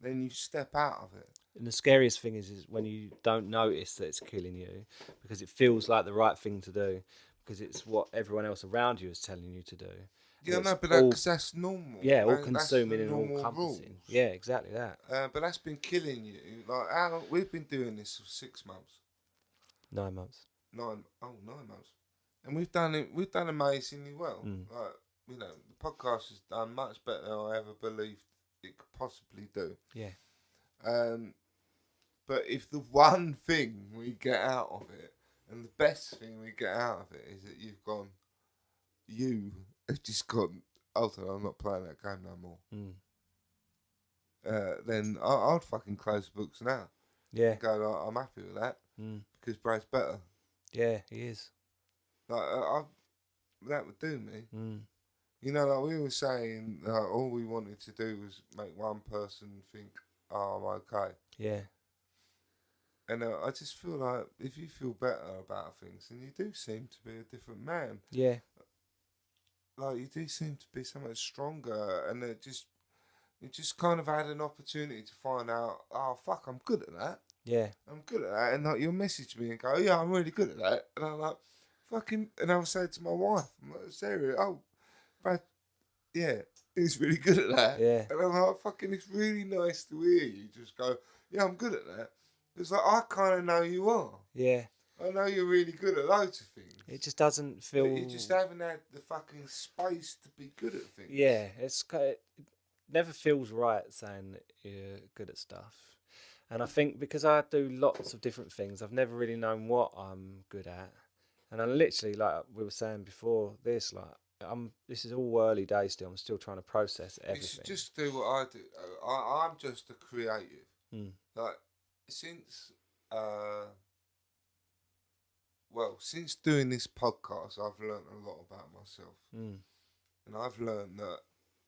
Speaker 2: then you step out of it.
Speaker 1: And the scariest thing is when you don't notice that it's killing you, because it feels like the right thing to do, because it's what everyone else around you is telling you to do.
Speaker 2: Yeah, no, but that's normal.
Speaker 1: Yeah, all consuming and all encompassing. Yeah, exactly that.
Speaker 2: But that's been killing you. Like, we've been doing this for 6 months.
Speaker 1: 9 months.
Speaker 2: 9 months. And we've done amazingly well. Like, you know, the podcast has done much better than I ever believed it could possibly do.
Speaker 1: Yeah.
Speaker 2: But if the one thing we get out of it, and the best thing we get out of it, is that you have just gone, hold on, I'm not playing that game no more. Then I'd fucking close the books now.
Speaker 1: Yeah.
Speaker 2: And go, like, I'm happy with that. Because Brad's better.
Speaker 1: Yeah, he is.
Speaker 2: Like, that would do me. You know, like, we were saying, all we wanted to do was make one person think, oh, I'm okay.
Speaker 1: Yeah.
Speaker 2: And I just feel like if you feel better about things, then you do seem to be a different man.
Speaker 1: Yeah.
Speaker 2: Like, you do seem to be so much stronger, and you just kind of had an opportunity to find out, oh, fuck, I'm good at that.
Speaker 1: Yeah.
Speaker 2: I'm good at that. And like, you'll message me and go, yeah, I'm really good at that. And I'm like, fucking, and I'll say to my wife, I'm like, Sarah, oh, Brad, yeah, he's really good at that.
Speaker 1: Yeah.
Speaker 2: And I'm like, fucking, it's really nice to hear you just go, yeah, I'm good at that. It's like, I kind of know you are.
Speaker 1: Yeah.
Speaker 2: I know you're really good at loads of things.
Speaker 1: It just doesn't feel...
Speaker 2: But you just haven't had the fucking space to be good at things.
Speaker 1: Yeah, it never feels right saying that you're good at stuff. And I think because I do lots of different things, I've never really known what I'm good at. And I literally, like we were saying before this, like, this is all early days still. I'm still trying to process everything.
Speaker 2: You should just do what I do. I'm just a creative. Like, since doing this podcast, I've learned a lot about myself. And I've learned that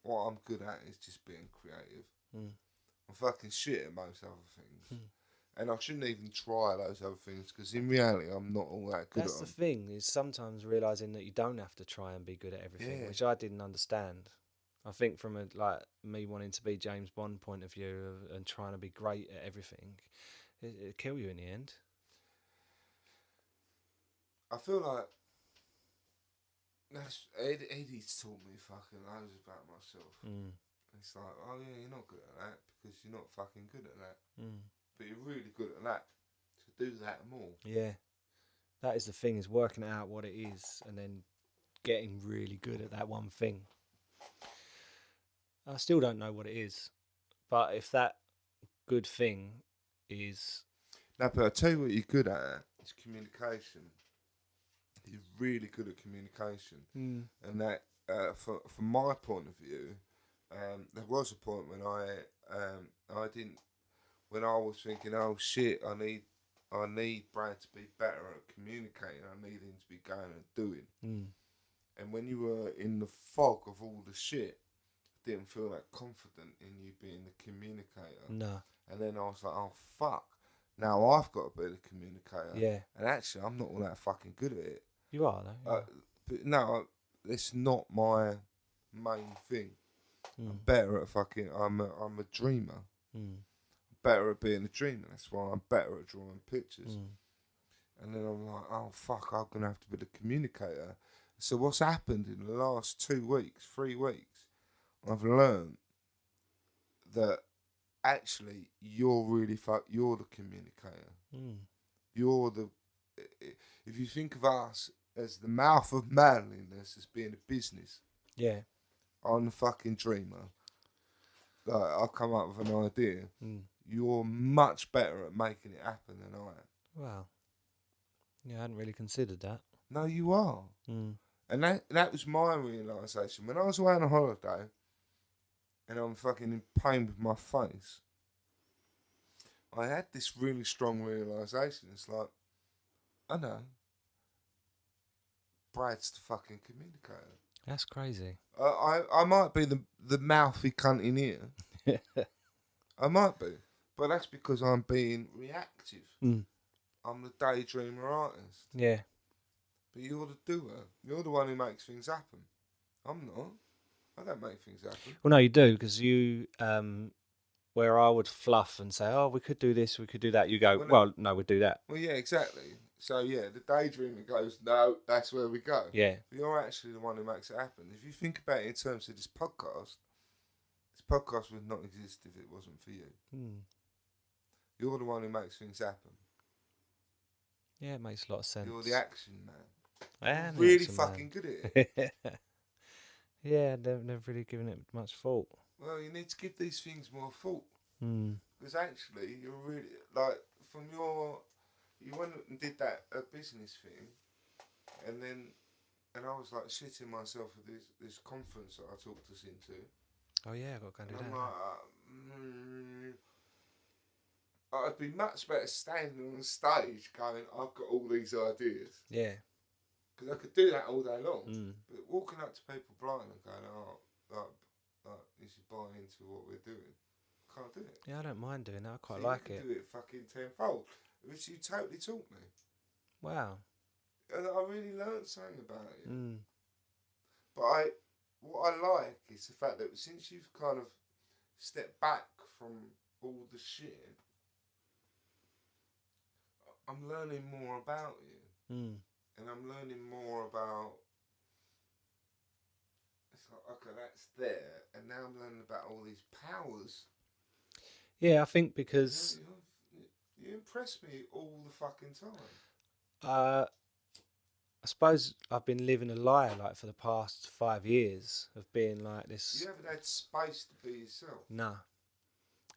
Speaker 2: what I'm good at is just being creative. I'm fucking shit at most other things. And I shouldn't even try those other things, because in reality, I'm not all that good at them.
Speaker 1: That's the thing, is sometimes realising that you don't have to try and be good at everything, which I didn't understand. I think from me wanting to be James Bond point of view and trying to be great at everything, it'll kill you in the end.
Speaker 2: I feel like Eddie's taught me fucking loads about myself. It's like, oh yeah, you're not good at that because you're not fucking good at that. But you're really good at that. So do that more. Yeah.
Speaker 1: That is the thing, is working out what it is and then getting really good at that one thing. I still don't know what it is, but if that good thing is...
Speaker 2: No, but I tell you what you're good at is communication. You're really good at communication, and that, from my point of view, there was a point when I didn't, when I was thinking, oh shit, I need Brad to be better at communicating. I need him to be going and doing. And when you were in the fog of all the shit, I didn't feel that confident in you being the communicator.
Speaker 1: No.
Speaker 2: And then I was like, oh fuck, now I've got to be the communicator.
Speaker 1: Yeah.
Speaker 2: And actually, I'm not all that fucking good at it.
Speaker 1: You are, though.
Speaker 2: But no, it's not my main thing. I'm better at fucking. I'm a dreamer. Better at being a dreamer. That's why I'm better at drawing pictures. And then I'm like, oh fuck, I'm gonna have to be the communicator. So what's happened in the last 2 weeks, 3 weeks? I've learned that actually you're you're the communicator. You're the. If you think of us as the mouth of manliness, as being a business.
Speaker 1: Yeah.
Speaker 2: I'm the fucking dreamer. Like, I'll come up with an idea. You're much better at making it happen than I am.
Speaker 1: Wow. Yeah, I hadn't really considered that.
Speaker 2: No, you are. And that was my realisation. When I was away on a holiday and I'm fucking in pain with my face, I had this really strong realisation. It's like, I know, Brad's the fucking communicator.
Speaker 1: That's crazy.
Speaker 2: I might be the mouthy cunt in here. I might be. But that's because I'm being reactive. I'm the daydreamer artist.
Speaker 1: Yeah.
Speaker 2: But you're the doer. You're the one who makes things happen. I'm not. I don't make things happen.
Speaker 1: Well, no, you do, because you, where I would fluff and say, oh, we could do this, we could do that. You go, well, no, we'd do that.
Speaker 2: Well, yeah, exactly. So, yeah, the daydreamer goes, no, that's where we go.
Speaker 1: Yeah.
Speaker 2: But you're actually the one who makes it happen. If you think about it in terms of this podcast would not exist if it wasn't for you. You're the one who makes things happen.
Speaker 1: Yeah, it makes a lot of sense.
Speaker 2: You're the action man.
Speaker 1: I am
Speaker 2: really fucking good at it.
Speaker 1: Yeah, never really given it much thought.
Speaker 2: Well, you need to give these things more thought. Because actually, you're really, like, from your... You went and did that business thing, and I was like shitting myself at this conference that I talked us into.
Speaker 1: Oh yeah, I got to go and do that.
Speaker 2: I'm like, I'd be much better standing on stage going, I've got all these ideas.
Speaker 1: Yeah.
Speaker 2: Because I could do that all day long. But walking up to people blind and going, oh, like you should buy into what we're doing. I can't do it.
Speaker 1: Yeah, I don't mind doing that. I quite like it.
Speaker 2: Do it fucking tenfold. Which you totally taught me.
Speaker 1: Wow.
Speaker 2: And I really learned something about it. But what I like is the fact that since you've kind of stepped back from all the shit, I'm learning more about you. And I'm learning more about... It's like, okay, that's there. And now I'm learning about all these powers.
Speaker 1: Yeah, I think because...
Speaker 2: You impress me all the fucking time.
Speaker 1: I suppose I've been living a lie like for the past 5 years of being like this.
Speaker 2: You haven't had space to be yourself.
Speaker 1: Nah.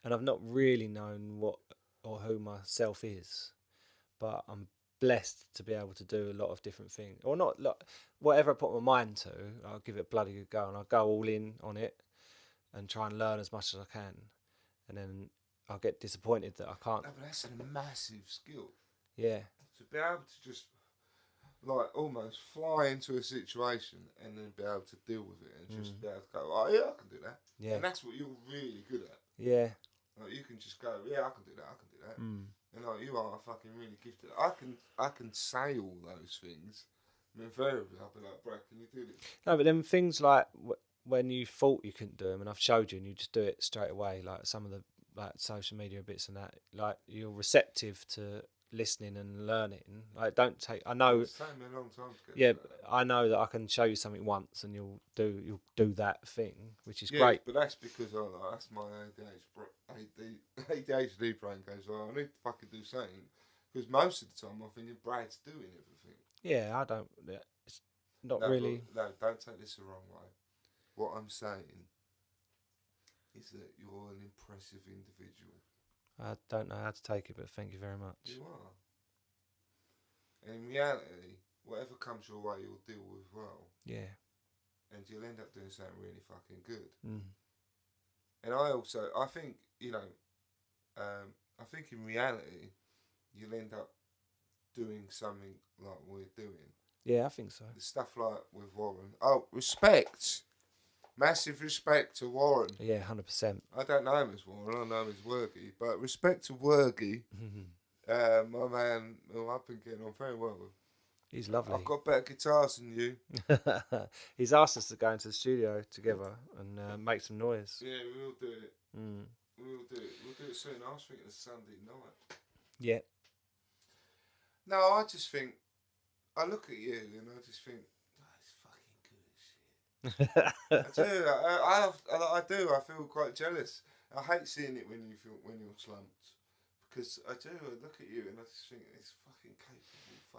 Speaker 1: And I've not really known what or who myself is. But I'm blessed to be able to do a lot of different things. Or not, whatever I put my mind to, I'll give it a bloody good go. And I'll go all in on it and try and learn as much as I can. And then I'll get disappointed that I can't.
Speaker 2: No, but that's a massive skill.
Speaker 1: Yeah.
Speaker 2: To be able to just, like, almost fly into a situation and then be able to deal with it and just be able to go, oh, yeah, I can do that.
Speaker 1: Yeah.
Speaker 2: And that's what you're really good at.
Speaker 1: Yeah.
Speaker 2: Like, you can just go, yeah, I can do that, I can do that. And, like, you are fucking really gifted. I can say all those things. And invariably, I'll be like, Brad, can you do this?
Speaker 1: No, but then things like when you thought you couldn't do them and I've showed you and you just do it straight away, like some of the like social media bits and that, like you're receptive to listening and learning. Like, don't take. I know.
Speaker 2: It's taken me a long time to get
Speaker 1: Yeah,
Speaker 2: to that.
Speaker 1: I know that I can show you something once and you'll do that thing, which is great.
Speaker 2: But that's because that's my ADHD brain goes, I need to fucking do something. Because most of the time I'm thinking Brad's doing everything.
Speaker 1: Yeah, I don't. It's not really.
Speaker 2: No, don't take this the wrong way. What I'm saying is that you're an impressive individual.
Speaker 1: I don't know how to take it, but thank you very much.
Speaker 2: You are. And in reality, whatever comes your way, you'll deal with well.
Speaker 1: Yeah.
Speaker 2: And you'll end up doing something really fucking good.
Speaker 1: Mm.
Speaker 2: And I think, I think in reality, you'll end up doing something like we're doing.
Speaker 1: Yeah, I think so.
Speaker 2: The stuff like with Warren. Oh, respect. Massive respect to Warren.
Speaker 1: Yeah, 100%.
Speaker 2: I don't know him as Warren, I know him as Wergy. But respect to Wergy, my man, who I've been getting on very well with.
Speaker 1: He's lovely.
Speaker 2: I've got better guitars than you.
Speaker 1: He's asked us to go into the studio together and make some noise.
Speaker 2: Yeah, we'll do it.
Speaker 1: Mm.
Speaker 2: We'll do it. We'll do it soon. I was thinking of Sunday night.
Speaker 1: Yeah.
Speaker 2: No, I just think, I look at you and I just think, oh, it's fucking good as shit. I do. I feel quite jealous. I hate seeing it when you're slumped, because I look at you and I just think it's fucking capable.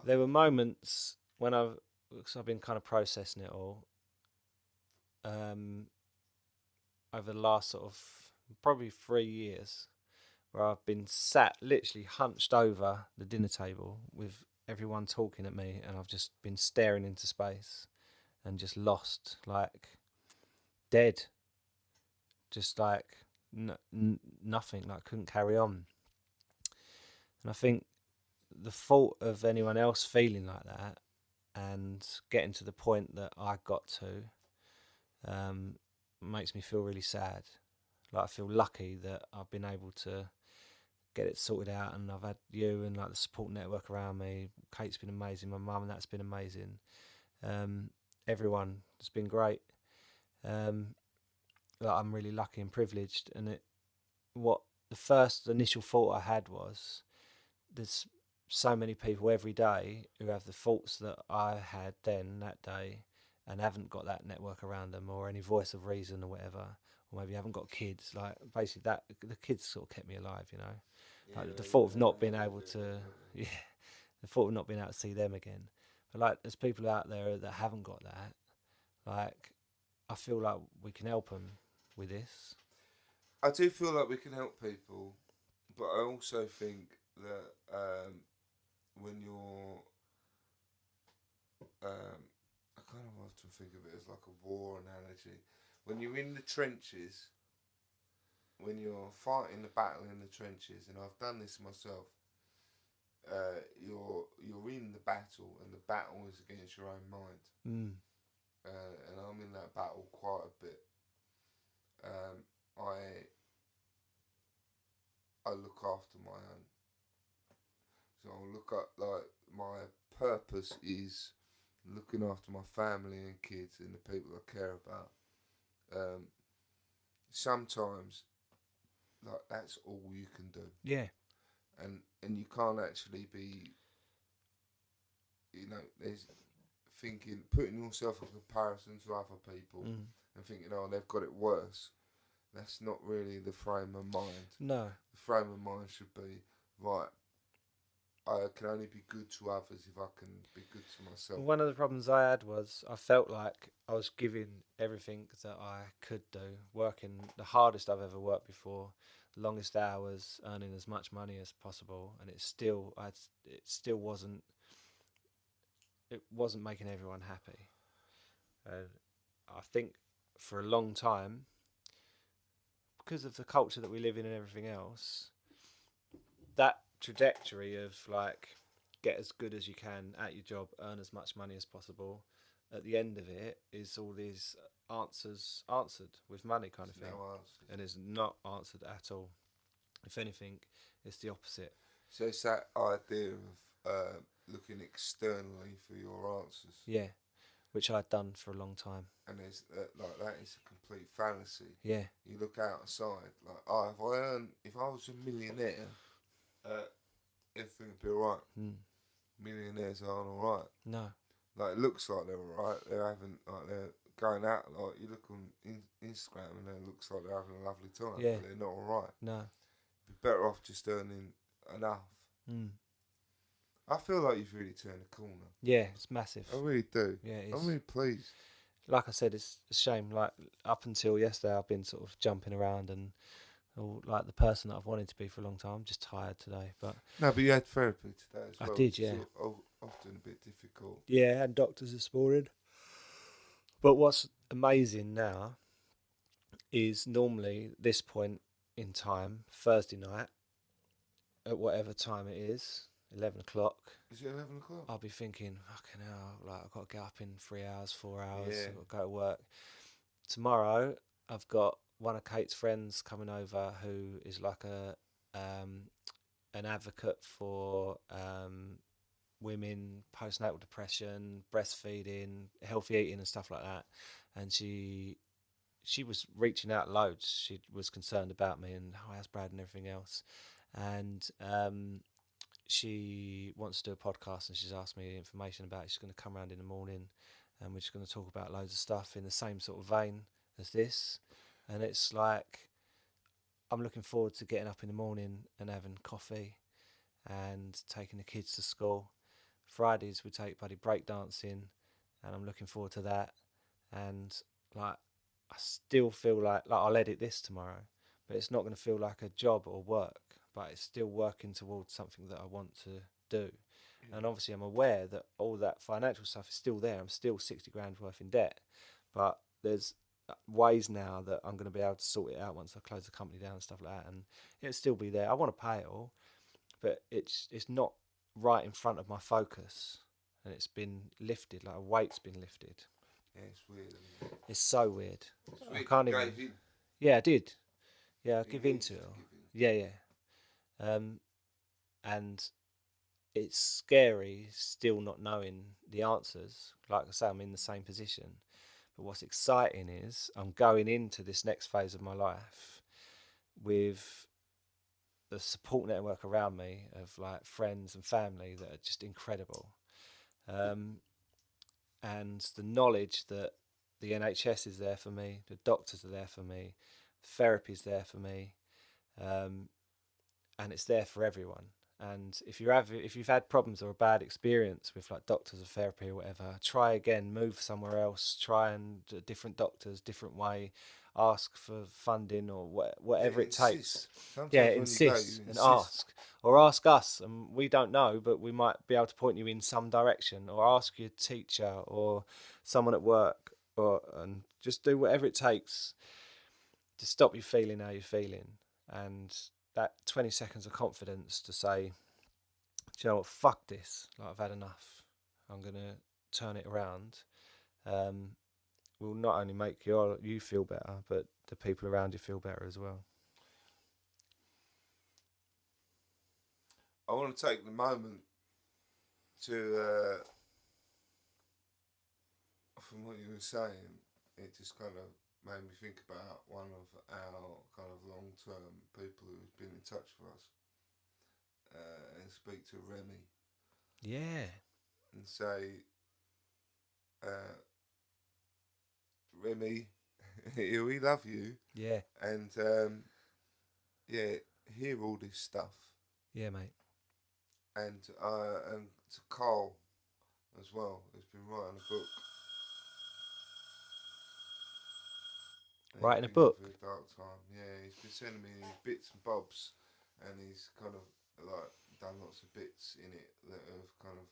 Speaker 1: There were moments when I've been kind of processing it all over the last sort of probably 3 years, where I've been sat literally hunched over the dinner table with everyone talking at me, and I've just been staring into space and just lost, like dead, just like nothing, like couldn't carry on. And I think the thought of anyone else feeling like that and getting to the point that I got to makes me feel really sad. Like, I feel lucky that I've been able to get it sorted out, and I've had you and like the support network around me. Kate's been amazing, my mum and that's been amazing. Everyone has been great. Like, I'm really lucky and privileged, and the first initial thought I had was, there's so many people every day who have the thoughts that I had then that day and haven't got that network around them or any voice of reason or whatever, or maybe haven't got kids. Like, basically that the kids sort of kept me alive, you know.
Speaker 2: Yeah,
Speaker 1: like the thought of not being able to the thought of not being able to see them again. But like, there's people out there that haven't got that. Like, I feel like we can help them with this.
Speaker 2: I do feel like we can help people, but I also think that when you're, I kind of often think of it as like a war analogy. When you're in the trenches, when you're fighting the battle in the trenches, and I've done this myself, you're in the battle, and the battle is against your own mind. And I'm in that battle quite a bit. I look after my own. So I look at, like, my purpose is looking after my family and kids and the people I care about. Sometimes, like, that's all you can do.
Speaker 1: Yeah.
Speaker 2: And you can't actually be, there's putting yourself in comparison to other people and thinking, oh, they've got it worse. That's not really the frame of mind.
Speaker 1: No.
Speaker 2: The frame of mind should be, right, I can only be good to others if I can be good to myself.
Speaker 1: One of the problems I had was I felt like I was giving everything that I could do, working the hardest I've ever worked before, longest hours, earning as much money as possible, and it still wasn't making everyone happy. I think for a long time, because of the culture that we live in and everything else, that trajectory of like, get as good as you can at your job, earn as much money as possible, at the end of it is all these answers answered with money kind of thing.
Speaker 2: No answers.
Speaker 1: And it's not answered at all. If anything, it's the opposite.
Speaker 2: So it's that idea of looking externally for your answers.
Speaker 1: Yeah, which I'd done for a long time.
Speaker 2: And there's like, that is a complete fallacy.
Speaker 1: Yeah.
Speaker 2: You look outside, like, oh, if I was a millionaire, everything would be alright. Millionaires aren't alright.
Speaker 1: No.
Speaker 2: Like, it looks like they're alright. They're going out, like, you look on Instagram and it looks like they're having a lovely time.
Speaker 1: Yeah.
Speaker 2: But they're not alright.
Speaker 1: No.
Speaker 2: Be better off just earning enough. I feel like you've really turned a corner.
Speaker 1: Yeah, it's massive.
Speaker 2: I really do.
Speaker 1: Yeah, it is.
Speaker 2: I'm really pleased.
Speaker 1: like I said, it's a shame. Like up until yesterday, I've been sort of jumping around and all, like the person that I've wanted to be for a long time. I'm just tired today, but
Speaker 2: no, but you had therapy today as well.
Speaker 1: I did, yeah.
Speaker 2: Often a bit difficult.
Speaker 1: Yeah, I had doctors this morning. But what's amazing now is normally this point in time, Thursday night, at whatever time it is, 11 o'clock.
Speaker 2: Is it 11 o'clock?
Speaker 1: I'll be thinking, fucking hell, like I've got to get up in 3 hours, 4 hours,
Speaker 2: Yeah.
Speaker 1: I've got to go to work. Tomorrow, I've got one of Kate's friends coming over who is like an advocate for women, postnatal depression, breastfeeding, healthy eating, and stuff like that. And she was reaching out loads. She was concerned about me and how's Brad and everything else. And she wants to do a podcast, and she's asked me information about it. She's going to come around in the morning, and we're just going to talk about loads of stuff in the same sort of vein as this. And it's like, I'm looking forward to getting up in the morning and having coffee and taking the kids to school. Fridays we take buddy breakdancing, and I'm looking forward to that. And like, I still feel like I'll edit this tomorrow, but it's not going to feel like a job or work, but it's still working towards something that I want to do. Yeah. And obviously I'm aware that all that financial stuff is still there. I'm still 60 grand worth in debt, but there's ways now that I'm going to be able to sort it out once I close the company down and stuff like that, and it'll still be there. I want to pay it all, but it's not right in front of my focus, and it's been lifted, like a weight's been lifted.
Speaker 2: Yeah, it's weird, isn't it?
Speaker 1: It's so weird.
Speaker 2: It's weird.
Speaker 1: I can't even.
Speaker 2: In.
Speaker 1: Yeah, I did. Yeah, I give in to it. Yeah. And it's scary still not knowing the answers. Like I say, I'm in the same position. But what's exciting is I'm going into this next phase of my life with the support network around me of like friends and family that are just incredible. And the knowledge that the NHS is there for me, the doctors are there for me, therapy is there for me, and it's there for everyone. And if you've had problems or a bad experience with like doctors or therapy or whatever, try again, move somewhere else, try and different doctors, different way, ask for funding or whatever it takes.
Speaker 2: Sometimes
Speaker 1: insist and ask, or ask us, and we don't know, but we might be able to point you in some direction, or ask your teacher or someone at work, and just do whatever it takes to stop you feeling how you're feeling. And that 20 seconds of confidence to say, do you know what, fuck this, like I've had enough, I'm going to turn it around, will not only make you feel better, but the people around you feel better as well.
Speaker 2: I want to take the moment to, from what you were saying, it just kind of made me think about one of our kind of long-term people who's been in touch with us, and speak to Remy.
Speaker 1: Yeah.
Speaker 2: And say, Remy, we love you.
Speaker 1: Yeah.
Speaker 2: And hear all this stuff.
Speaker 1: Yeah, mate.
Speaker 2: And to Carl as well, who's been writing a book.
Speaker 1: Writing a book?
Speaker 2: For a dark time. Yeah, he's been sending me these bits and bobs, and he's kind of like done lots of bits in it that have kind of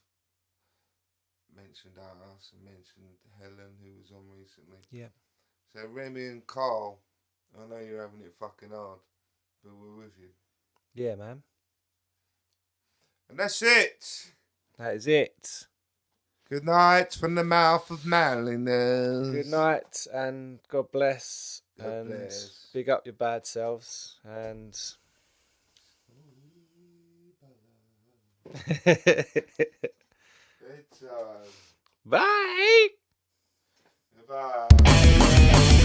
Speaker 2: mentioned us and mentioned Helen, who was on recently.
Speaker 1: Yeah.
Speaker 2: So Remy and Carl, I know you're having it fucking hard, but we're with you.
Speaker 1: Yeah, man.
Speaker 2: And that's it.
Speaker 1: That is it.
Speaker 2: Good night from the mouth of Manliness.
Speaker 1: Good night, and God bless.
Speaker 2: God bless.
Speaker 1: Big up your bad selves, and
Speaker 2: Bedtime.
Speaker 1: bye.
Speaker 2: Bye.